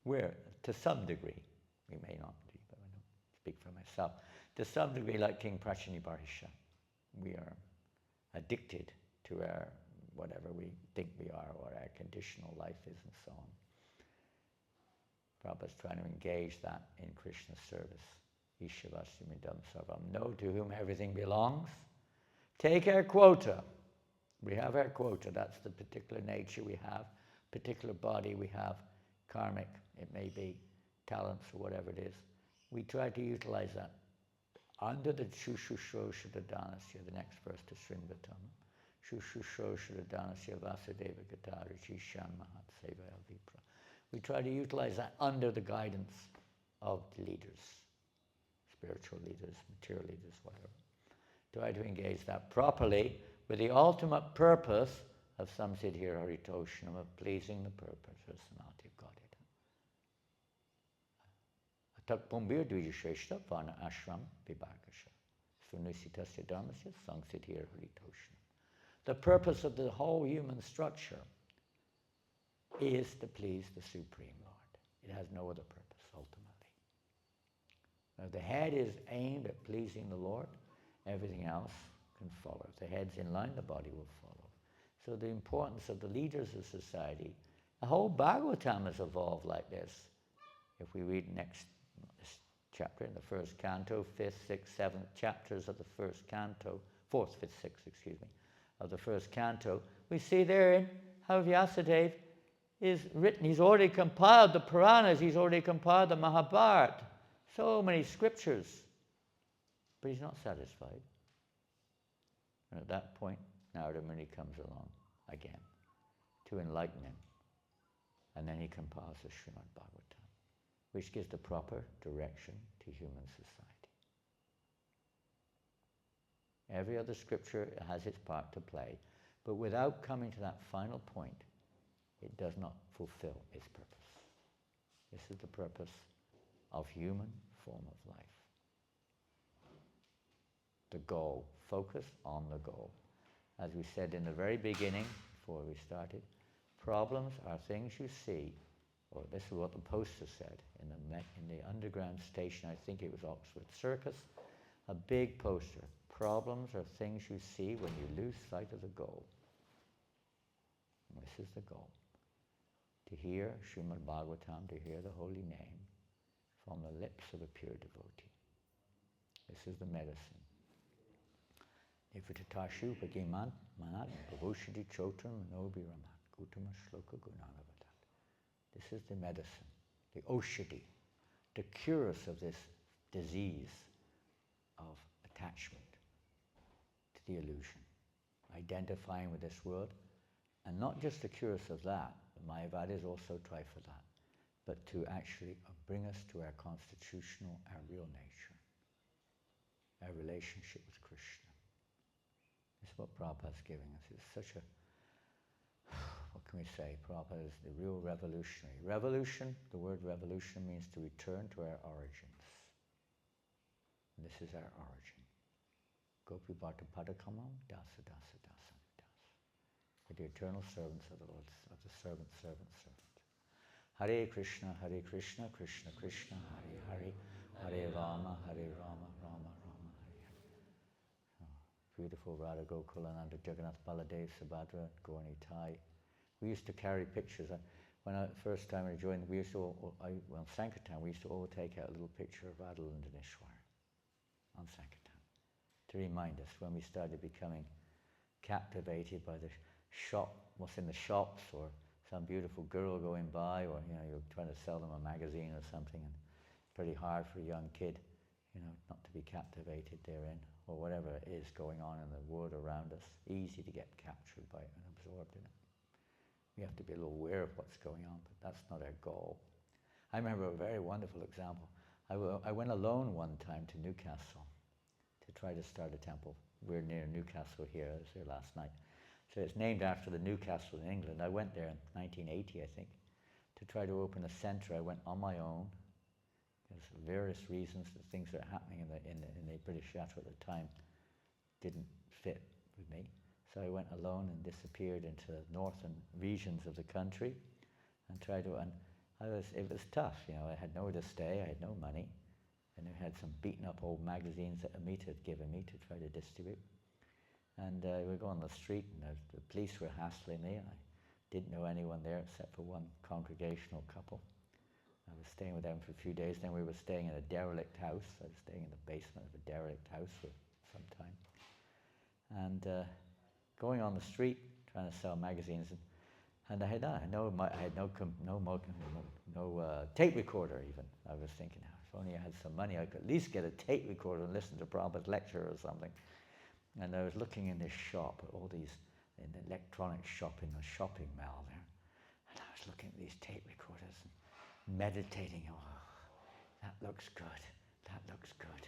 We're, to some degree, we may not be, but I don't speak for myself, to some degree like King Prachinibarisha. We are addicted to our whatever we think we are, what our conditional life is, and so on. Prabhupada's trying to engage that in Krishna's service. Ishavasumidam sarvam. Know to whom everything belongs. Take our quota. We have our quota. That's the particular nature we have, particular body we have, karmic, it may be, talents or whatever it is. We try to utilize that. Under the Chushushroshadadanasya, the next verse to Srinvatam, Shushusho Shradanasya Vasudeva Gatari Shisham Mahat Seva Vipra. We try to utilize that under the guidance of the leaders, spiritual leaders, material leaders, whatever. Try to engage that properly with the ultimate purpose of Samsiddhir Haritoshanam, of pleasing the purpose, personality of Godhead. Atak Bombir Dvijasheshta Varna Ashram Vibhakasha Sunusitasya Dharmasya Samsiddhir Haritoshanam. The purpose of the whole human structure is to please the Supreme Lord. It has no other purpose, ultimately. Now, if the head is aimed at pleasing the Lord, everything else can follow. If the head's in line, the body will follow. So the importance of the leaders of society, the whole Bhagavatam has evolved like this. If we read next chapter in the first canto, 5th, 6th, 7th chapters of the first canto, 4th, 5th, 6th, of the first canto, we see therein how Vyasadeva is written. He's already compiled the Puranas, he's already compiled the Mahabharata, so many scriptures, but he's not satisfied. And at that point, Narada Muni comes along again to enlighten him. And then he compiles the Srimad Bhagavatam, which gives the proper direction to human society. Every other scripture has its part to play, but without coming to that final point, it does not fulfill its purpose. This is the purpose of human form of life. The goal, focus on the goal. As we said in the very beginning, before we started, problems are things you see, or this is what the poster said, in the underground station, I think it was Oxford Circus, a big poster. Problems are things you see when you lose sight of the goal. And this is the goal. To hear Srimad Bhagavatam, to hear the holy name from the lips of a pure devotee. This is the medicine. Nivitatashu Bhagiman Manat Bhavushadi Chotram Manobi Ramat Gutama Shloka Gunanavatat. This is the medicine, the Oshadi, to cure us of this disease of attachment to the illusion, identifying with this world, and not just to cure us of that, the Mayavadis also try for that, but to actually bring us to our constitutional, our real nature, our relationship with Krishna. This is what Prabhupada's giving us. It's such a, what can we say? Prabhupada is the real revolutionary. Revolution, the word revolution means to return to our origins. And this is our origin. Gopi Bharta Padakamam, Dasa Dasa Dasa Dasa. We're the eternal servants of the Lord, of the servant, servant, servant. Hare Krishna, Krishna Krishna, Hare Hare, Hare Rama, Rama Rama, Hare Hare. Oh, beautiful Radha Gokulananda, Jagannath Baladev, Subhadra, Gaurani Tai. We used to carry pictures. When I first time I joined, we used to, Sankirtan, we used to all take out a little picture of Radha Lindaneshwar on Sankirtan, to remind us when we started becoming captivated by the shop, what's in the shops, or some beautiful girl going by, or you're trying to sell them a magazine or something, and it's pretty hard for a young kid, not to be captivated therein, or whatever it is going on in the world around us. Easy to get captured by it and absorbed in it. We have to be a little aware of what's going on, but that's not our goal. I remember a very wonderful example. I went alone one time to Newcastle to try to start a temple. We're near Newcastle here. I was there last night. So it's named after the Newcastle in England. I went there in 1980, I think, to try to open a centre. I went on my own. There's various reasons that things that are happening in the British Theatre at the time didn't fit with me. So I went alone and disappeared into the northern regions of the country and tried to. And it was tough. I had nowhere to stay. I had no money, and I had some beaten up old magazines that Amita had given me to try to distribute. And we go on the street, and the police were hassling me. I didn't know anyone there except for one congregational couple. I was staying with them for a few days. Then we were staying in a derelict house. I was staying in the basement of a derelict house for some time. And going on the street, trying to sell magazines, and I had no tape recorder even. I was thinking, if only I had some money, I could at least get a tape recorder and listen to Prabhupada's lecture or something. And I was looking in this shop at all these in the electronics shop in the shopping mall there, and I was looking at these tape recorders and meditating. Oh, that looks good. That looks good.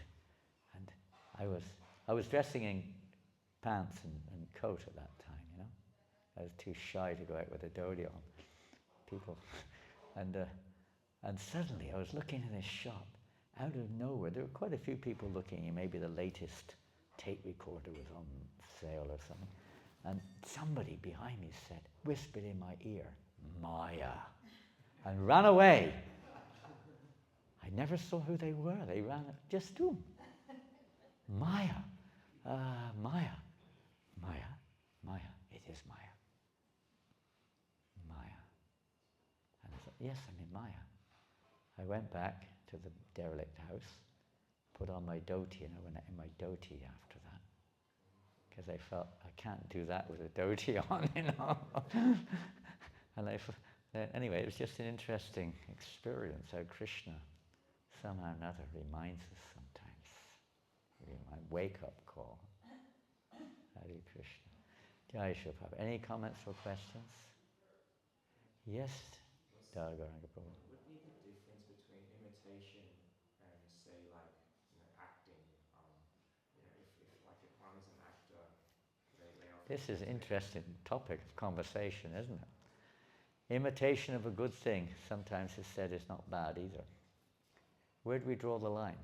And I was dressing in pants and coat at that time, you know. I was too shy to go out with a dhoti on. People, and suddenly I was looking in this shop. Out of nowhere, there were quite a few people looking, and maybe the latest tape recorder was on sale or something. And somebody behind me said, whispered in my ear, Maya, and ran away. I never saw who they were. They ran, just to Maya, Maya, Maya, Maya, it is Maya. Maya. And I thought, yes, I'm in Maya. I went back to the derelict house, put on my dhoti, and I went out in my dhoti after that. Because I felt, I can't do that with a dhoti on, you know. And anyway, it was just an interesting experience how Krishna somehow or another reminds us sometimes. Really, my wake-up call. Hare Krishna. Jai Shri Prabhupada. Any comments or questions? Yes, Dhargaranga Prabhu. What would be the difference between imitation and, say, like, acting? If like if one is an actor, they often This is an imitate. interesting topic of conversation, isn't it? Imitation of a good thing sometimes is said is not bad either. Where do we draw the line?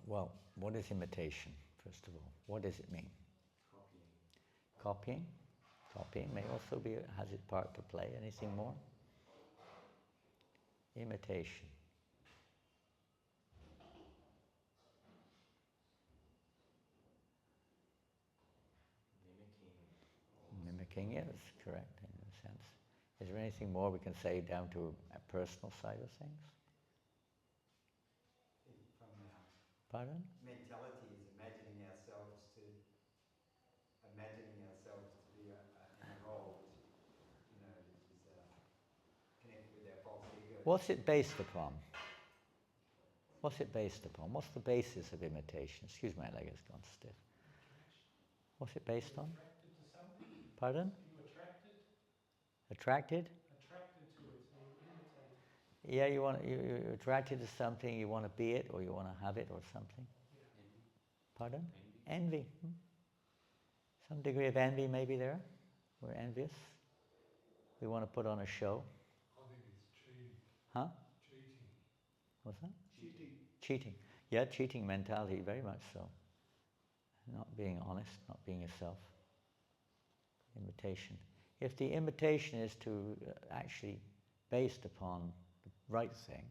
Well, what is imitation, first of all? What does it mean? Copying. Copying? Copying may also be, has its part to play. Anything more? Imitation. Mimicking. Mimicking is correct in a sense. Is there anything more we can say down to a personal side of things? From Pardon? mentality is imagining ourselves to be in a role which is connected with our false ego. What's it based upon? What's it based upon? What's the basis of imitation? Excuse my leg has gone stiff. What's it based on? Attracted to something? Pardon? Are you attracted? Attracted? Attracted to it, so you imitate it. Yeah, you're attracted to something, you want to be it, or you want to have it, or something. Yeah. Envy. Pardon? Envy. Envy. Some degree of envy may be there. We're envious. We want to put on a show. I think it's cheating. Huh? Cheating. What's that? Cheating. Cheating. Yeah, cheating mentality, very much so. Not being honest, not being yourself. Imitation. If the imitation is to actually based upon the right thing,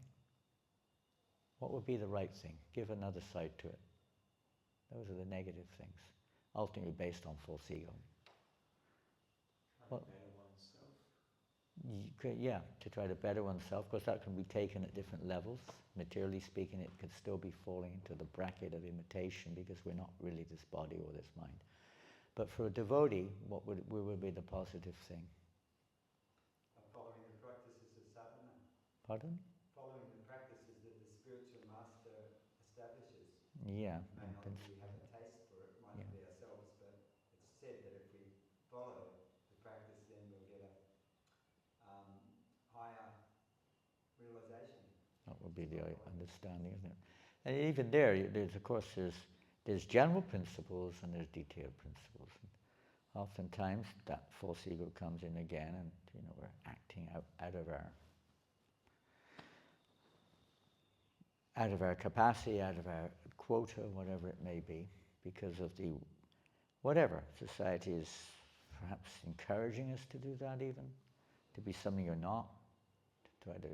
what would be the right thing? Give another side to it. Those are the negative things. Ultimately based on false ego. Trying to better oneself. Yeah, to try to better oneself. Of course, that can be taken at different levels. Materially speaking, it could still be falling into the bracket of imitation because we're not really this body or this mind. But for a devotee, what would be the positive thing? Following the practices of sadhana. Pardon? Following the practices that the spiritual master establishes. Yeah. May not we have a taste for it, might not be ourselves, but it's said that if we follow the practice, then we'll get a higher realization. That would be the understanding, isn't it? And even there's of course there's general principles and there's detailed principles. And oftentimes that false ego comes in again, and we're acting out of our capacity, out of our quota, whatever it may be, because of the whatever society is perhaps encouraging us to do that, even to be something you're not, to try to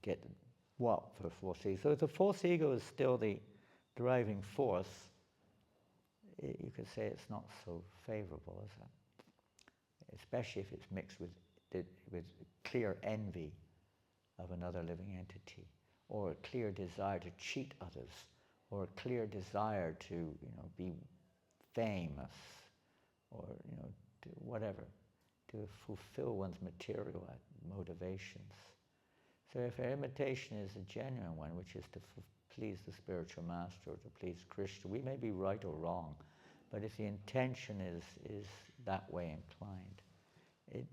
get what for false ego. So if the false ego is still the driving force, you could say it's not so favorable, is it? Especially if it's mixed with clear envy of another living entity, or a clear desire to cheat others, or a clear desire to be famous, or to whatever, to fulfill one's material motivations. So if our imitation is a genuine one, which is to please the spiritual master or to please Krishna, we may be right or wrong, But if the intention is that way inclined, it,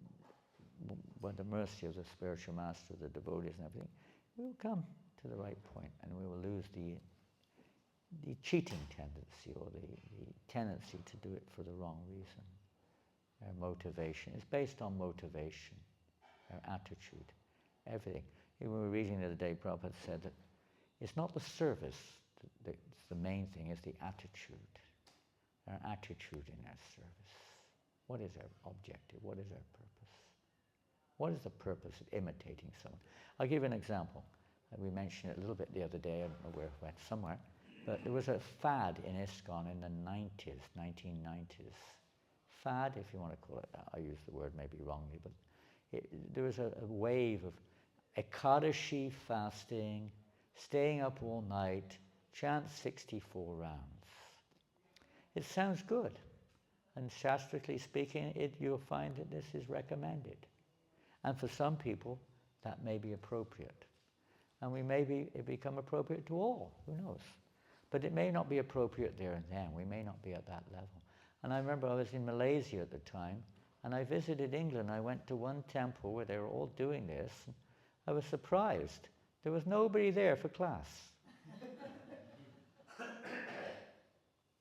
by the mercy of the spiritual master, the devotees and everything, we will come to the right point and we will lose the cheating tendency or the tendency to do it for the wrong reason. Our motivation is based on motivation, our attitude, everything. Even we were reading the other day, Prabhupada said that it's not the service that's the main thing, it's the attitude. Our attitude in our service. What is our objective? What is our purpose? What is the purpose of imitating someone? I'll give you an example. We mentioned it a little bit the other day, I don't know where it went, somewhere, but there was a fad in ISKCON in the 1990s. Fad, if you want to call it that. I use the word maybe wrongly, but there was a wave of Ekadashi fasting, staying up all night, chant 64 rounds. It sounds good, and shastrically speaking, you'll find that this is recommended. And for some people, that may be appropriate. And it become appropriate to all, who knows? But it may not be appropriate there and then. We may not be at that level. And I remember I was in Malaysia at the time, and I visited England. I went to one temple where they were all doing this. I was surprised. There was nobody there for class.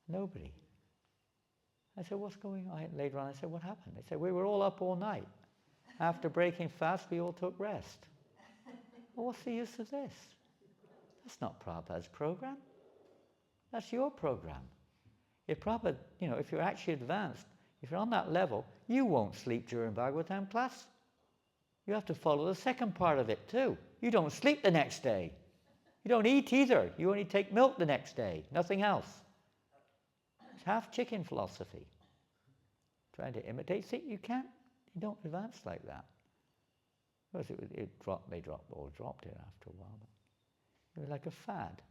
Nobody. I said, what's going on? Later on I said, what happened? They said, we were all up all night. After breaking fast, we all took rest. Well, what's the use of this? That's not Prabhupada's program. That's your program. If Prabhupada, if you're actually advanced, if you're on that level, you won't sleep during Bhagavatam class. You have to follow the second part of it too. You don't sleep the next day. You don't eat either. You only take milk the next day, nothing else. It's half chicken philosophy. Trying to imitate, see, you can't, you don't advance like that. Because they dropped it after a while. But it was like a fad.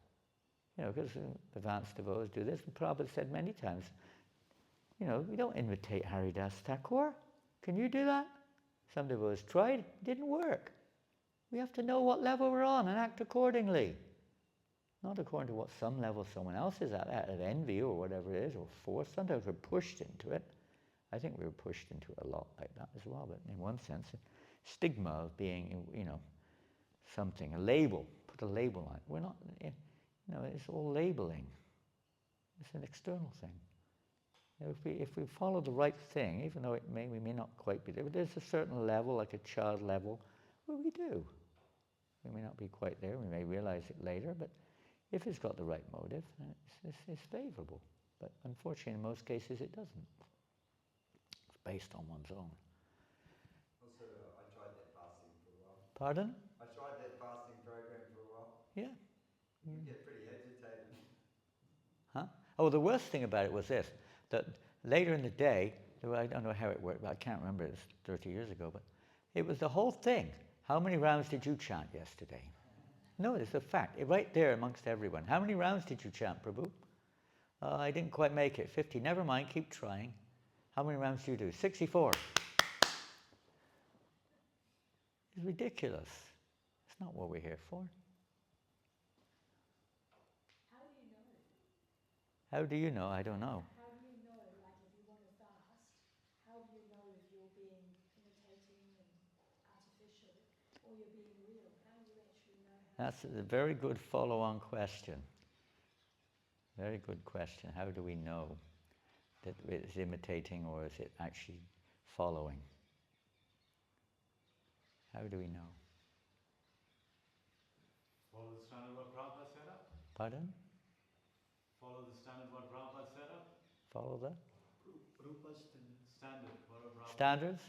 Because advanced devotees do this. And Prabhupada said many times, we don't imitate Haridas Thakur. Can you do that? Some devotees tried, it didn't work. We have to know what level we're on and act accordingly. Not according to what some level someone else is at, out of envy or whatever it is, or force. Sometimes we're pushed into it. I think we were pushed into it a lot like that as well, but in one sense, stigma of being, something, a label, put a label on it. We're not, it's all labeling. It's an external thing. If we follow the right thing, even though we may not quite be there, but there's a certain level, like a child level, where we do. We may not be quite there, we may realize it later, but if it's got the right motive, it's favorable. But unfortunately, in most cases, it doesn't. It's based on one's own. Also, I tried that fasting for a while. Pardon? I tried that fasting program for a while. Yeah. You get pretty agitated. Huh? Oh, the worst thing about it was this, that later in the day, I don't know how it worked, but I can't remember, it was 30 years ago, but it was the whole thing. How many rounds did you chant yesterday? No, it's a fact, right there amongst everyone. How many rounds did you chant, Prabhu? I didn't quite make it, 50. Never mind, keep trying. How many rounds do you do? 64. It's ridiculous. It's not what we're here for. How do you know? How do you know? I don't know. How do you know, like if you want to fast, how do you know if you're being imitating and artificial or you're being real? How do you actually know? That's a very good follow-on question. Very good question. How do we know that it's imitating or is it actually following? How do we know? Follow the standard what Prabhupada set up. Pardon? Follow the standard what Prabhupada set up. Follow the? Standard. Follow Prabhupada. Standards?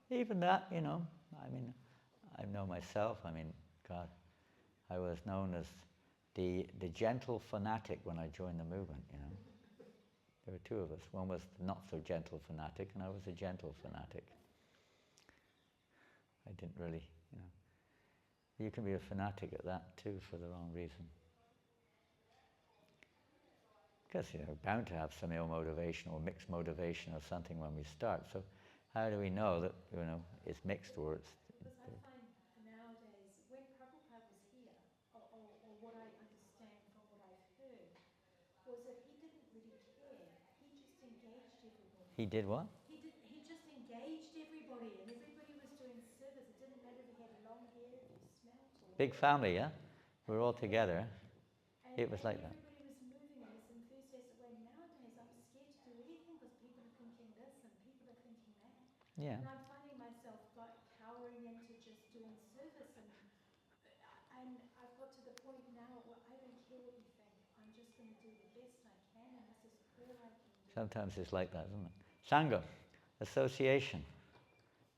Yeah. Even that, I know myself, God, I was known as the gentle fanatic when I joined the movement, There were two of us. One was the not so gentle fanatic, and I was a gentle fanatic. I didn't really, You can be a fanatic at that too for the wrong reason. Because, bound to have some ill motivation or mixed motivation or something when we start. So how do we know that, it's mixed or it's... Because I find nowadays, when Prabhupada was here, or what I understand from what I've heard, was that he didn't really care. He just He did what? He just engaged everybody, and everybody was doing service. It didn't matter if he had long hair, if he smelt, or Big family, yeah? We're all together. It was like that. everybody was moving in this enthusiastic way. Nowadays, I'm scared to do anything because people are thinking this and people are thinking that. Yeah. And I'm finding myself cowering into just doing service, and I've got to the point now where I don't care what you think. I'm just going to do the best I can, and this is all I can do. Sometimes it's like that, isn't it? Sangha, association.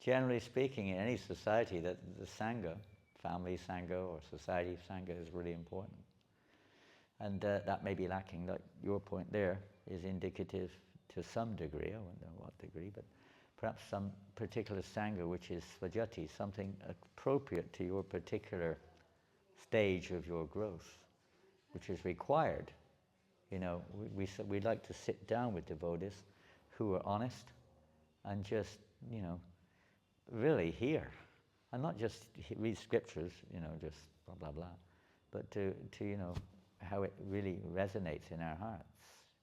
Generally speaking, in any society, that the Sangha, family Sangha or society Sangha, is really important. And that may be lacking, like your point there is indicative to some degree, I don't know what degree, but perhaps some particular Sangha which is svajati, something appropriate to your particular stage of your growth, which is required. You know, we like to sit down with devotees who are honest and just, you know, really hear. And not just read scriptures, you know, just blah, blah, blah. But to you know, how it really resonates in our hearts,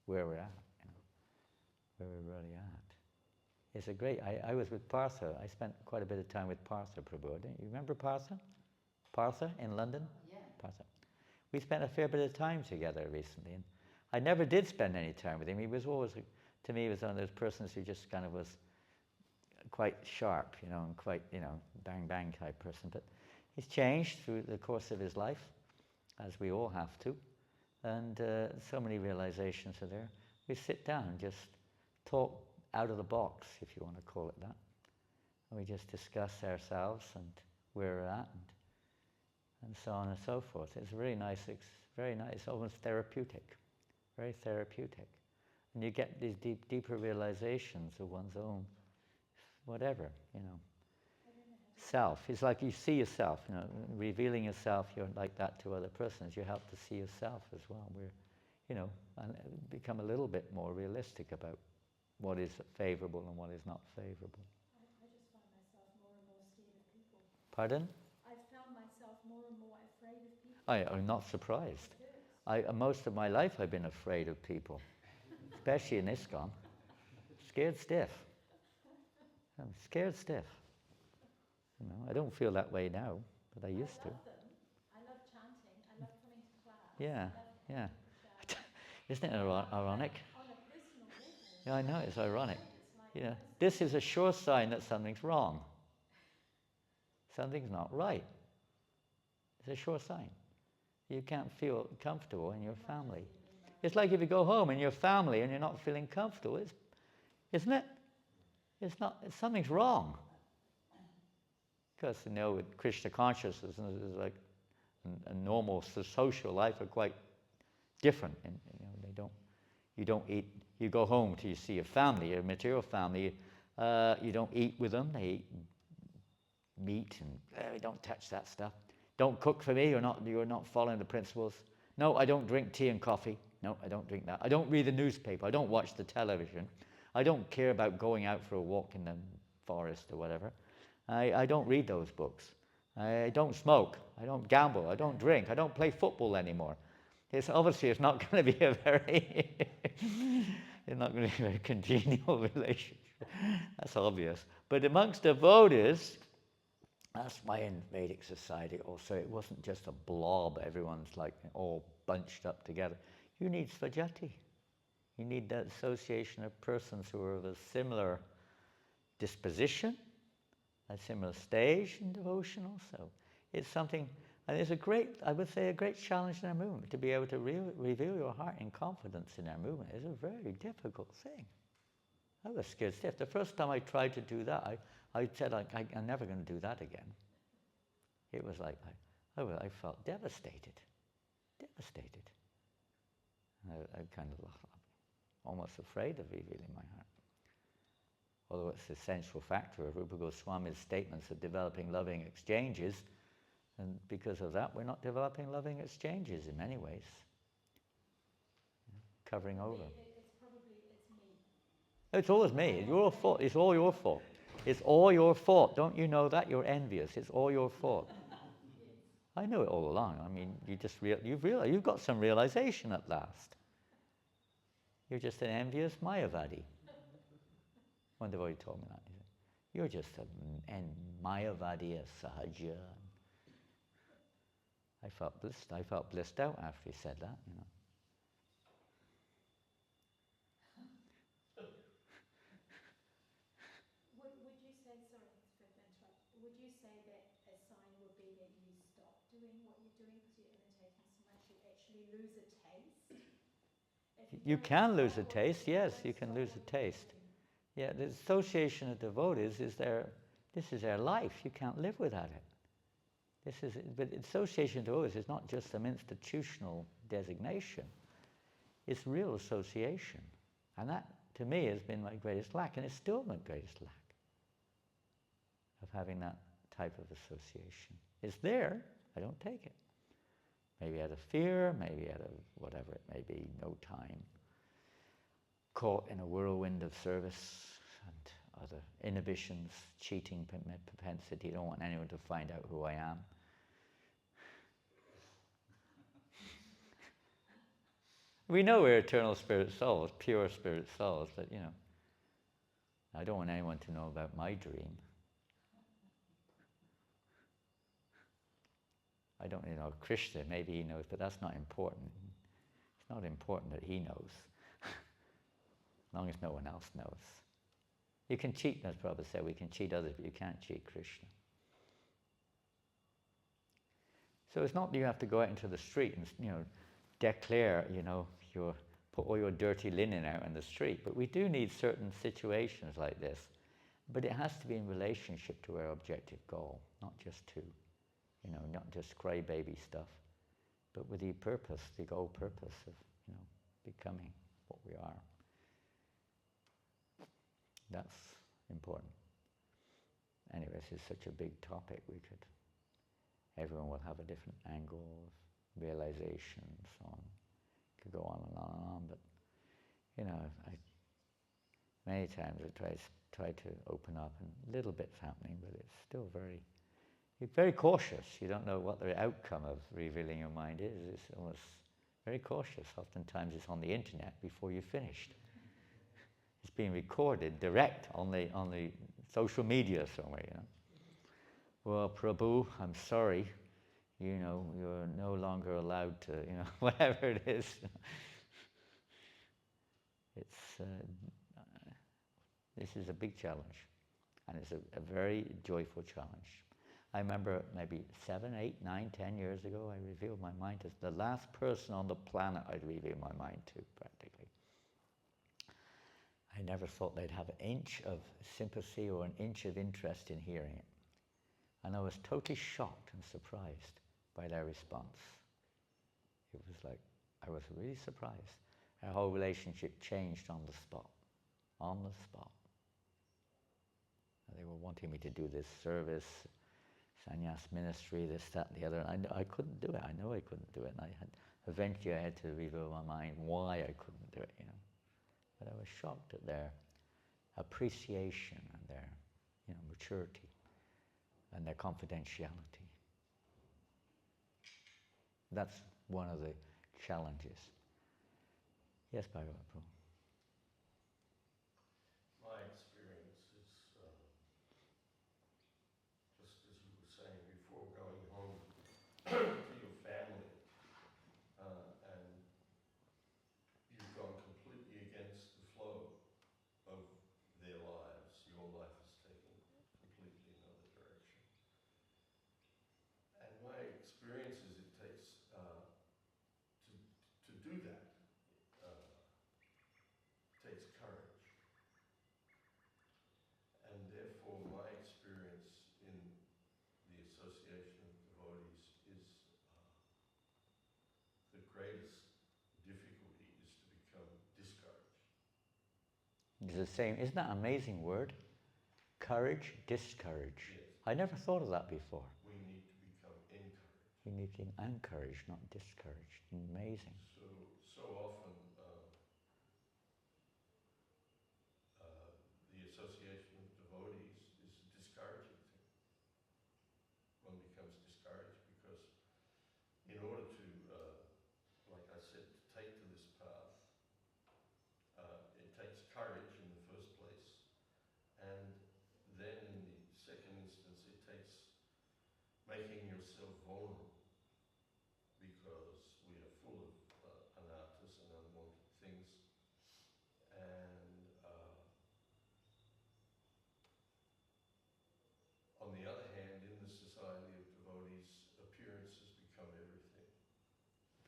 where we're at, you know, where we're really at. It's a great, I was with Partha. I spent quite a bit of time with Partha Prabhu. Don't you remember Partha? Partha in London? Yeah. Partha. We spent a fair bit of time together recently. And I never did spend any time with him. He was always, to me, he was one of those persons who just kind of was quite sharp, you know, and quite, you know, bang bang type person. But he's changed through the course of his life, as we all have to. And so many realizations are there. We sit down and just talk out of the box, if you want to call it that. And we just discuss ourselves and where we're at and so on and so forth. It's really nice, very nice, almost therapeutic, very therapeutic. And you get these deeper realizations of one's own, whatever, you know, self. It's like you see yourself, you know, revealing yourself, you're like that to other persons. You help to see yourself as well. We're, you know, and become a little bit more realistic about what is favourable and what is not favourable. I just find myself more and more scared of people. Pardon? I've found myself more and more afraid of people. I'm not surprised. It hurts. Most of my life I've been afraid of people, especially in ISKCON. Scared stiff. I'm scared stiff. You know, I don't feel that way now, but I used to. I love them. I love chanting. I love coming to class. Yeah, I love yeah. having the shower. Isn't it ironic? On a personal level. Yeah, I know, it's ironic. It's like, You know, this is a sure sign that something's wrong. Something's not right. It's a sure sign. You can't feel comfortable in your family. It's like if you go home in your family and you're not feeling comfortable, isn't it? It's not, something's wrong. Because, you know, with Krishna consciousness, it's like a normal social life are quite different. And, you know, you don't eat, you go home till you see your family, your material family, you don't eat with them, they eat meat and don't touch that stuff. Don't cook for me, you're not following the principles. No, I don't drink tea and coffee. No, I don't drink that. I don't read the newspaper, I don't watch the television. I don't care about going out for a walk in the forest or whatever. I don't read those books. I don't smoke. I don't gamble. I don't drink. I don't play football anymore. It's not going to be a very it's not going to be a very congenial relationship. That's obvious. But amongst devotees, that's why in Vedic society also it wasn't just a blob. Everyone's like all bunched up together. You need svajati. You need that association of persons who are of a similar disposition, a similar stage in devotion also. It's something, and it's I would say a great challenge in our movement. To be able to reveal your heart in confidence in our movement is a very difficult thing. I was scared stiff. The first time I tried to do that, I said, I'm never going to do that again. It was like, I felt devastated. Devastated. I kind of almost afraid of revealing my heart. Although it's the central factor of Rupa Goswami's statements of developing loving exchanges, and because of that, we're not developing loving exchanges in many ways. Covering over. It's me. It's always me. It's your fault. It's all your fault. It's all your fault. Don't you know that? You're envious. It's all your fault. I knew it all along. I mean, you've got some realization at last. You're just an envious Mayavadi. One devotee told me that. He said, "You're just a Mayavadi, a Sahaja." I felt blissed. I felt blissed out after he said that. You know. Would you say, sorry for interrupt, would you say that a sign would be that you stop doing what you're doing because you're imitating so much, you actually lose a taste? If You don't can lose a stop what taste, you- yes, don't you can stop lose what a you're taste. doing. Yeah, the association of devotees is this is their life. You can't live without it. But association of devotees is not just some institutional designation. It's real association. And that, to me, has been my greatest lack, and it's still my greatest lack of having that type of association. It's there, I don't take it. Maybe out of fear, maybe out of whatever it may be, no time. Caught in a whirlwind of service and other inhibitions, cheating propensity. Don't want anyone to find out who I am. We know we're eternal spirit souls, pure spirit souls, but you know, I don't want anyone to know about my dream. I don't know Krishna, maybe he knows, but that's not important. It's not important that he knows, as long as no one else knows. You can cheat, as Prabhupada said, we can cheat others, but you can't cheat Krishna. So it's not that you have to go out into the street and, you know, declare, you know, put all your dirty linen out on the street, but we do need certain situations like this. But it has to be in relationship to our objective goal, not just to, you know, not just crybaby stuff, but with the purpose, the goal purpose of, you know, becoming what we are. That's important. Anyway, this is such a big topic. Everyone will have a different angle of realization and so on. Could go on and on and on, but you know, many times I try to open up, and little bits happening, but it's still you're very cautious. You don't know what the outcome of revealing your mind is. It's almost very cautious. Oftentimes it's on the internet before you're finished. It's being recorded direct on the social media somewhere, you know. Well, Prabhu, I'm sorry, you know, you're no longer allowed to, you know, whatever it is. It's this is a big challenge, and it's a very joyful challenge. I remember maybe 7, 8, 9, 10 years ago, I revealed my mind as the last person on the planet I'd revealed my mind to, practically. I never thought they'd have an inch of sympathy or an inch of interest in hearing it. And I was totally shocked and surprised by their response. It was like, I was really surprised. Our whole relationship changed on the spot. On the spot. They were wanting me to do this service, sannyas ministry, this, that, and the other. And I couldn't do it. I know I couldn't do it. And eventually I had to reveal my mind why I couldn't do it, you know. But I was shocked at their appreciation and their, you know, maturity and their confidentiality. That's one of the challenges. Yes, Bhagavad Prabhu. My experience is, just as you were saying before, going home to your family, and you've gone completely against the flow of their lives. Your life is taking completely another direction. And my experience is it takes, to do that, takes courage. And therefore my experience in the association of devotees is the greatest difficulty is to become discouraged. It's the same, isn't that an amazing word? Courage, discourage. Yes. I never thought of that before. We need to become encouraged. We need to be encouraged, not discouraged. Amazing. So often the association of devotees is a discouraging thing. One becomes discouraged because in order to, like I said, to take to this path, it takes courage in the first place,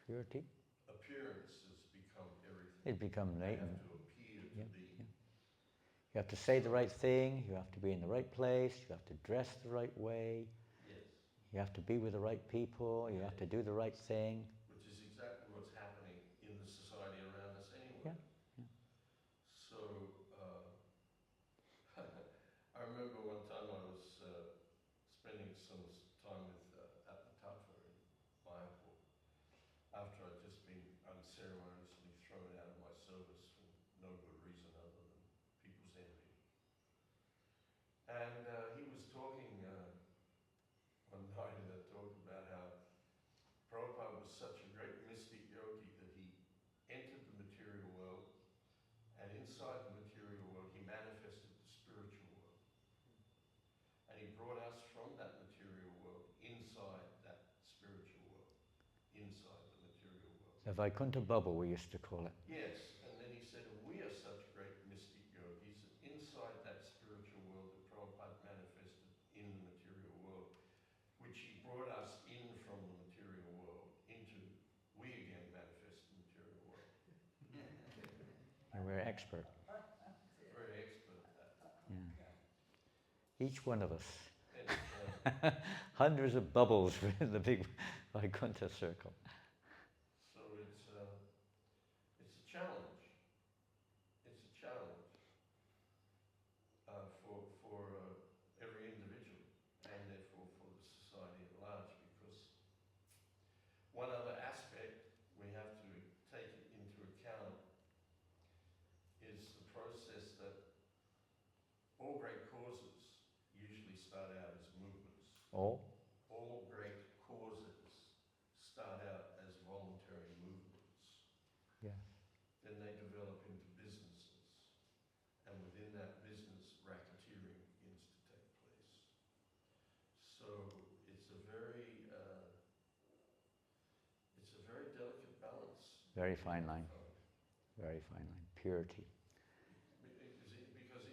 Purity. Appearances become everything. It becomes They latent. have to appear to Yeah, be. yeah. You have to say the right thing, you have to be in the right place, you have to dress the right way, Yes. you have to be with the right people, you have to do the right thing. Which is exactly what's happening in the society around us anyway. Yeah, yeah. So, I remember one time I was spending some time with at the Tatra in Mayapur after I'd just been unceremoniously thrown out of my service for no good reason other than people's envy. And he was talking one night in a talk about how Prabhupada was such a great mystic yogi that he entered the material world, and inside the material world he manifested the spiritual world. And he brought us from that material world inside that spiritual world, inside the material world. The Vaikuntha bubble, we used to call it. Yes, and then he said, and we are such great mystic yogis that inside that spiritual world that Prabhupada manifested in the material world, which he brought us in from the material world into, we again manifest the material world. And we're expert. Very expert at that. Yeah. Each one of us. And, Hundreds of bubbles within the big Vaikuntha circle. so it's a challenge. It's a challenge for every individual and therefore for the society at large, because one other aspect we have to take into account is the process that all great causes usually start out as movements. All? All great causes start out as voluntary movements. Yeah. Then they develop into businesses. And within that business, racketeering begins to take place. So it's a very delicate balance. Very fine line. Very fine line. Purity. Because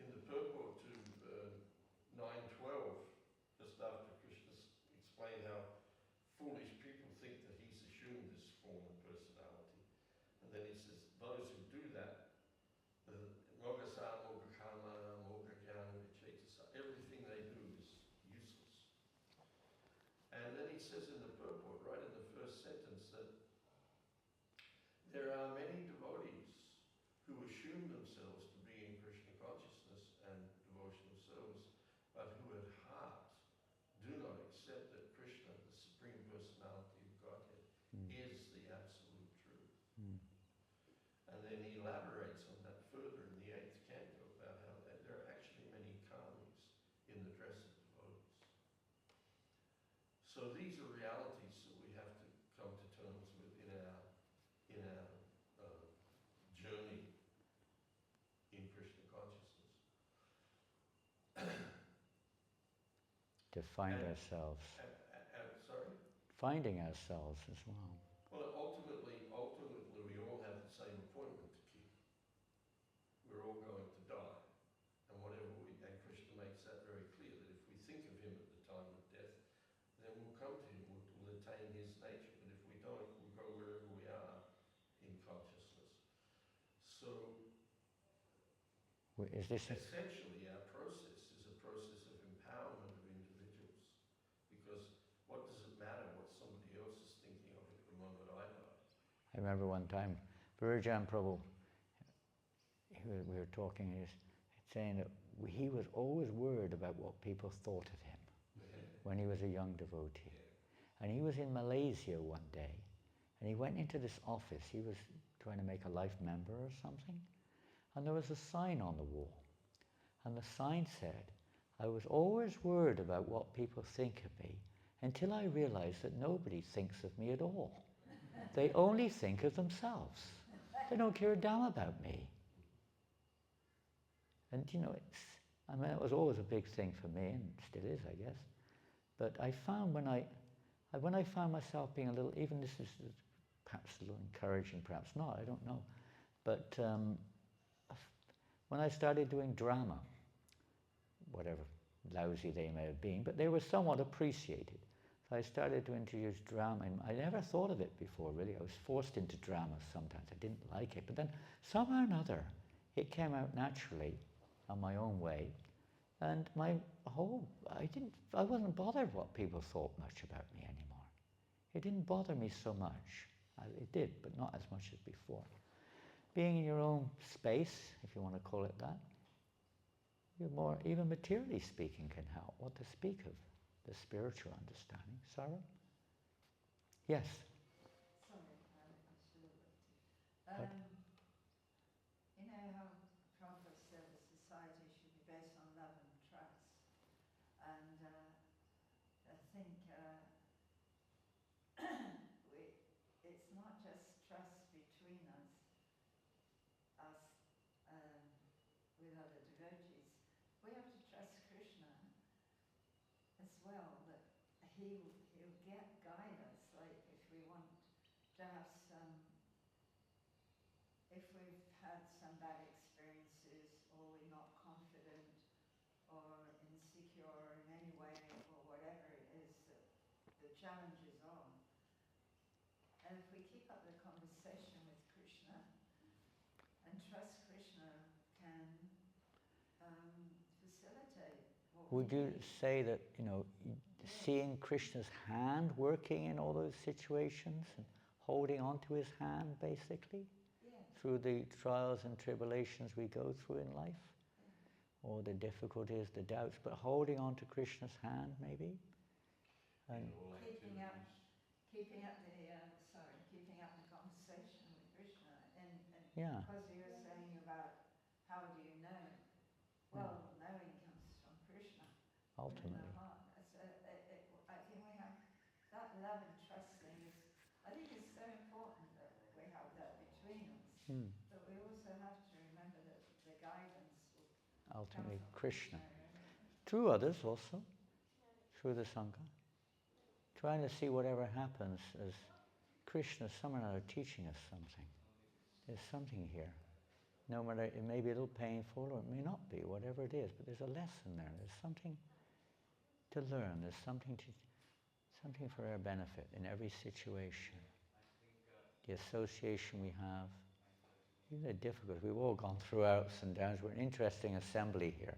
in the purport to 912, just after Krishna explained how foolish people think that he's assumed this form of personality, and then he says, those who do that, mogasa, mogakama, mogajnana, vichetasa, everything they do is useless. And then he says in the purport, right in the first sentence, that there are many devotees who assume themselves to be in Krishna consciousness and devotional service, but who at heart do not accept that Krishna, the Supreme Personality of Godhead, is the absolute truth. And then he elaborates on that further in the 8th canto about how there are actually many karmis in the dress of devotees. So these are realities that we have to come to terms with in our journey in Krishna consciousness. To find And- ourselves. Sorry? Finding ourselves as well. Well, ultimately, we all have the same appointment to keep. We're all going to die. And and Krishna makes that very clear, that if we think of him at the time of death, then we'll come to him, we'll attain his nature. But if we don't, we'll go wherever we are in consciousness. So, Is this essentially, our process is a process of empowerment of individuals. Because what does it matter what somebody else is thinking of at the moment I die? I remember one time, Virajan Prabhu, we were talking, he was saying that he was always worried about what people thought of him when he was a young devotee. And he was in Malaysia one day, and he went into this office. He was trying to make a life member or something, and there was a sign on the wall. And the sign said, I was always worried about what people think of me until I realized that nobody thinks of me at all. They only think of themselves. They don't care a damn about me. And that was always a big thing for me, and still is, I guess. But I found when I found myself being a little, even this is perhaps a little encouraging, perhaps not, I don't know. But when I started doing drama, whatever lousy they may have been, but they were somewhat appreciated. So I started to introduce drama. And I never thought of it before, really. I was forced into drama sometimes. I didn't like it. But then somehow or another, it came out naturally on my own way. And I wasn't bothered what people thought much about me anymore. It didn't bother me so much. It did, but not as much as before. Being in your own space, if you want to call it that, you're more, even materially speaking, can help. What to speak of the spiritual understanding. Sarah? Yes. Sorry, I should have looked. What? You know how Prabhupada said a society should be based on love and trust, and I think it's not just trust between us with other devotees. We have to trust Krishna as well, that he'll guide us. Like if we want to have if we've had some bad experiences, or we're not confident, or insecure in any way, or whatever it is that the challenges are. And if we keep up the conversation with Krishna and trust Krishna can facilitate what Would we you need. say that, seeing Krishna's hand working in all those situations and holding on to his hand, basically, through the trials and tribulations we go through in life, or the difficulties, the doubts, but holding on to Krishna's hand, maybe? And Keeping up the conversation with Krishna, and yeah, because you were saying about how do you know? Well, knowing comes from Krishna in ultimately. the heart. I think we have that love and trust thing is. I think it's so important that we have that between us. But we also have to remember that the guidance will Ultimately, come from Krishna. Krishna. Through others also, through the Sangha. Trying to see whatever happens as Krishna, someone or other, teaching us something. There's something here. No matter, it may be a little painful or it may not be, whatever it is, but there's a lesson there. There's something to learn. There's something for our benefit in every situation. The association we have, even the difficulties. We've all gone through ups and downs. We're an interesting assembly here.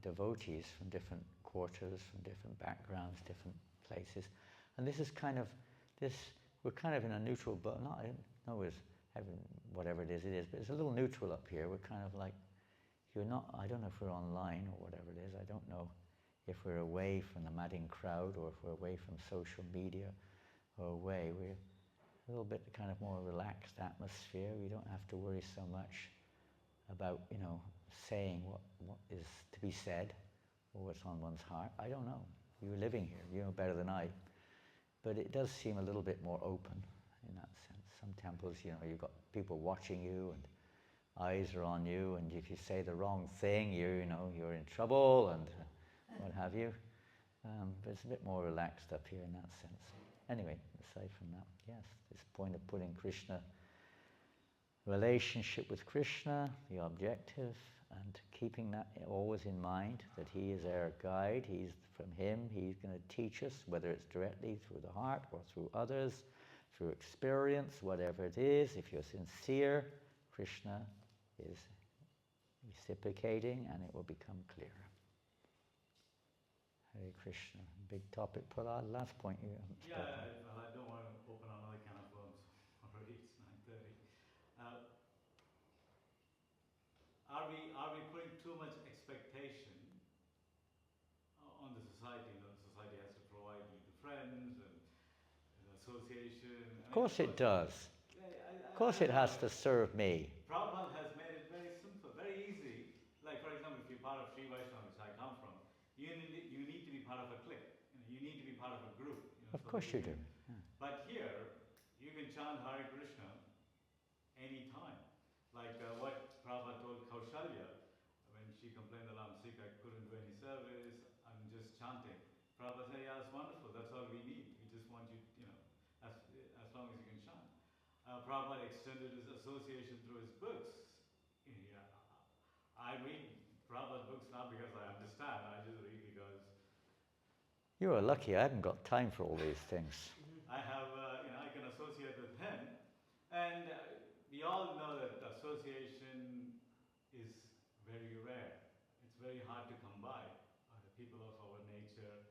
Devotees from different quarters, from different backgrounds, different places. And this is we're kind of in a neutral, but not, I don't know, whatever it is, but it's a little neutral up here. We're kind of like, I don't know if we're online or whatever it is. I don't know if we're away from the madding crowd or if we're away from social media or away. We're a little bit kind of more relaxed atmosphere. We don't have to worry so much about, saying what is to be said or what's on one's heart. I don't know. You're living here. You know better than I. But it does seem a little bit more open in that sense. Some temples, you've got people watching you and eyes are on you, and if you say the wrong thing, you're in trouble and what have you. But it's a bit more relaxed up here in that sense. Anyway, aside from that, yes, this point of putting Krishna, relationship with Krishna, the objective, and keeping that always in mind, that he is our guide. From him, he's going to teach us, whether it's directly through the heart or through others, through experience, whatever it is. If you're sincere, Krishna is reciprocating and it will become clearer. Hare Krishna. Big topic. Prahlad, last point you haven't spoken. Well, I don't want to open another can of worms. Already it's 9:30. Are we putting too much expectation on the society? The society has to provide you the friends and the association. Of course it does. Of course it has to serve me. Prabhupada has made it very simple, very easy. Like, for example, if you're part of Sri Vaishnava, which I come from, you need to be part of a clique. You need to be part of a group. Of course you do. Yeah. But here, you can chant Hare Krishna anytime. Like what Prabhupada told Kaushalya when she complained that I'm sick, I couldn't do any service, I'm just chanting. Prabhupada said, yeah, that's wonderful, that's all we need. We just want you, as long as you can chant. Prabhupada extended his association through his books. Yeah, I read Prabhupada books not because I understand, I just read because You were lucky. I haven't got time for all these things. I have, I can associate with him, and we all know that association is very rare. It's very hard to come by. People of our nature,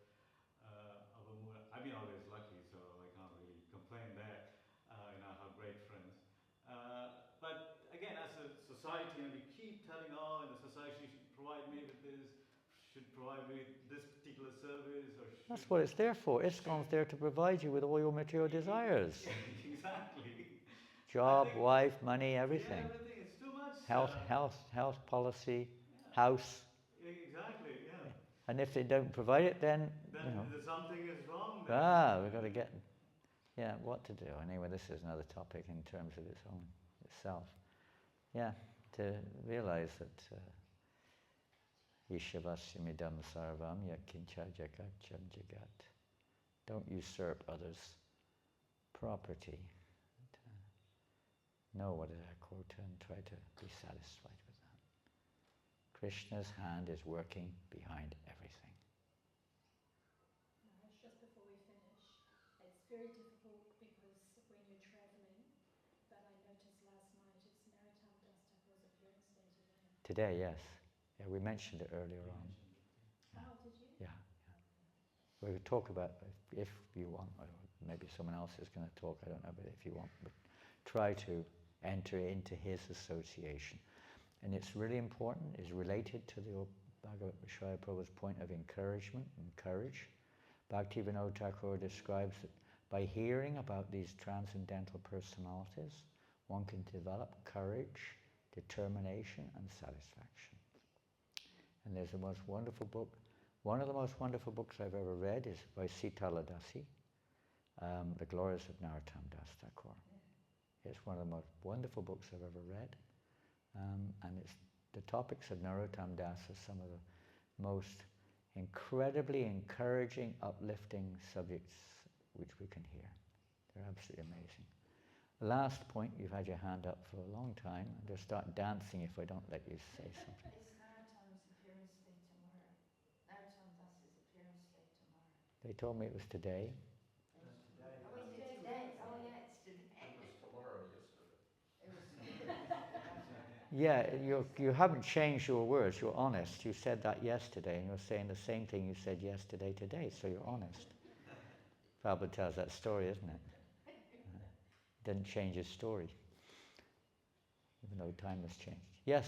I've been always lucky, so I can't really complain there. Have great friends. But again, as a society, and we keep telling, oh, and the society should provide me with this, should provide me with this particular service, or should... That's what it's there for. ISKCON's there to provide you with all your material desires. Exactly. Job, wife, money, everything. Yeah, everything. It's too much. Health policy, Yeah. house. Exactly, yeah. And if they don't provide it, then something is wrong. We've got to get, what to do. Anyway, this is another topic in terms of itself. Yeah, to realize that Ishavasya sarvam yakincha jagat cham jagat. Don't usurp others' property. Know what is our quota and try to be satisfied with that. Krishna's hand is working behind everything. Maharaj, just before we finish, it's very difficult because when you're travelling, but I noticed last night it's Narottam Das Thakur's appearance day today. Today, yes. Yeah, we mentioned it earlier on. Oh, did you? Yeah. We'll talk about if you want, or maybe someone else is going to talk, I don't know, but if you want, but try to enter into his association. And it's really important, it's related to the Bhagavad Gita Prabhu's point of encouragement and courage. Bhaktivinoda Thakur describes that by hearing about these transcendental personalities, one can develop courage, determination and satisfaction. And there's the most wonderful book, one of the most wonderful books I've ever read is by Sitala Dasi, The Glories of Narottam Das Thakur. It's one of the most wonderful books I've ever read. And it's the topics of Narottam Das are some of the most incredibly encouraging, uplifting subjects which we can hear. They're absolutely amazing. Last point, you've had your hand up for a long time. I'm going to start dancing if I don't let you say something. It's Narottam's appearance day tomorrow. Narottam Das's appearance day tomorrow. They told me it was today. Today. Oh, is it today? Oh, yeah, it's today. It was tomorrow yesterday. It was today. Yeah, you haven't changed your words, you're honest. You said that yesterday and you're saying the same thing you said yesterday today, so you're honest. Prabhupada tells that story, isn't it? Didn't change his story, even though time has changed. Yes?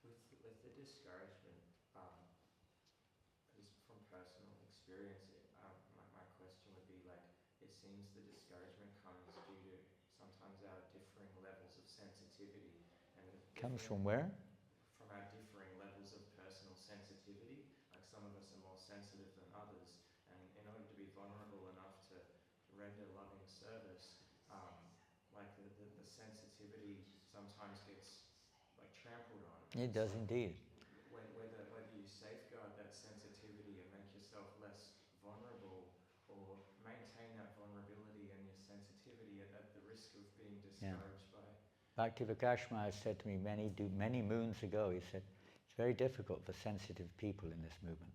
With the discouragement, because from personal experience, my question would be like, it seems the discouragement comes due to sometimes our differing levels of sensitivity. Comes from where? From our differing levels of personal sensitivity. Like some of us are more sensitive than others, and in order to be vulnerable enough to render loving service, like the sensitivity sometimes gets like trampled on. It does indeed. Whether you safeguard that sensitivity and make yourself less vulnerable, or maintain that vulnerability and your sensitivity at the risk of being discouraged by. Bhakti-Vikash Maharaj said to me many moons ago, he said, it's very difficult for sensitive people in this movement.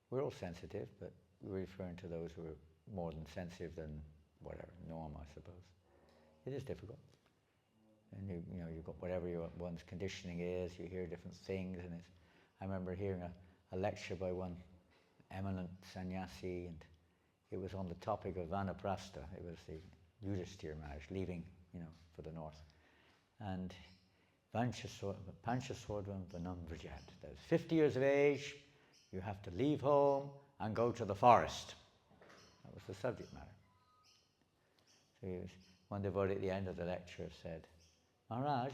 We're all sensitive, but we're referring to those who are more than sensitive than whatever, norm, I suppose. It is difficult. And you've got whatever one's conditioning is, you hear different things, and I remember hearing a lecture by one eminent sannyasi, and it was on the topic of Vanaprastha. It was the Yudhishthira Maharaj leaving, for the north. And Panchasordvam Vanam Vrajat. That was 50 years of age, you have to leave home and go to the forest. That was the subject matter. So one devotee at the end of the lecture said, Maharaj,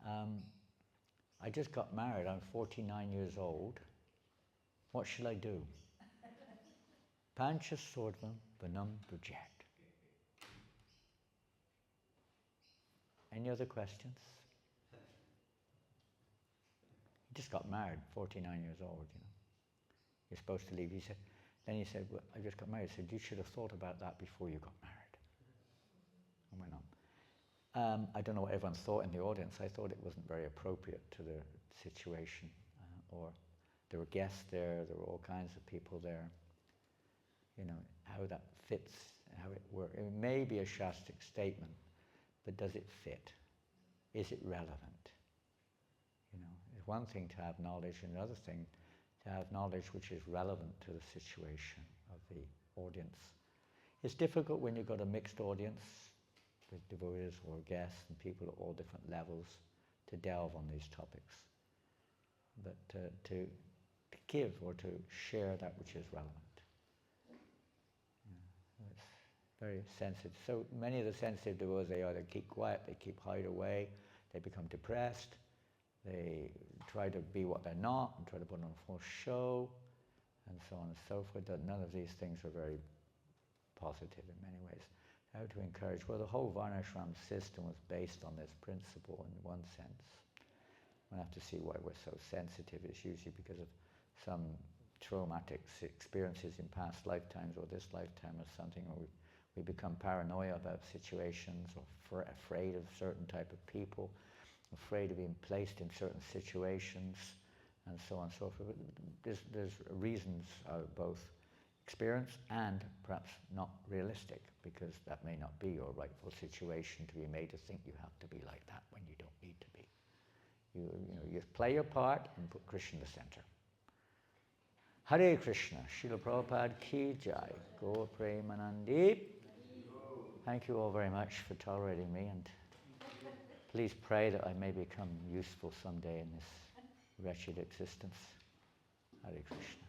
I just got married, I'm 49 years old. What should I do? Panchasordvam Vanam Vrajat. Any other questions? He just got married, 49 years old, You're supposed to leave. Then he said, well, I just got married. He said, you should have thought about that before you got married. And went on. I don't know what everyone thought in the audience. I thought it wasn't very appropriate to the situation, or There were guests there, there were all kinds of people there. You know, how that fits, how it works. It may be a Shastic statement, but does it fit? Is it relevant? You know, it's one thing to have knowledge, and another thing to have knowledge which is relevant to the situation of the audience. It's difficult when you've got a mixed audience with devotees or guests and people at all different levels to delve on these topics. But to give or to share that which is relevant. Yeah, it's very sensitive. So many of the sensitive devotees, they either keep quiet, they keep hide away, they become depressed, they try to be what they're not and try to put on a false show, and so on and so forth. None of these things are very positive in many ways. How to encourage? Well, the whole Varnashram system was based on this principle in one sense. We'll have to see why we're so sensitive. It's usually because of some traumatic experiences in past lifetimes or this lifetime or something, or we become paranoia about situations or afraid of certain type of people, afraid of being placed in certain situations, and so on and so forth. There's reasons of both experience and perhaps not realistic, because that may not be your rightful situation to be made to think you have to be like that when you don't need to be. You play your part and put Krishna in the center. Hare Krishna, Srila Prabhupada ki jai, Gaur Premanandi. Thank you all very much for tolerating me, and please pray that I may become useful someday in this wretched existence. Hare Krishna.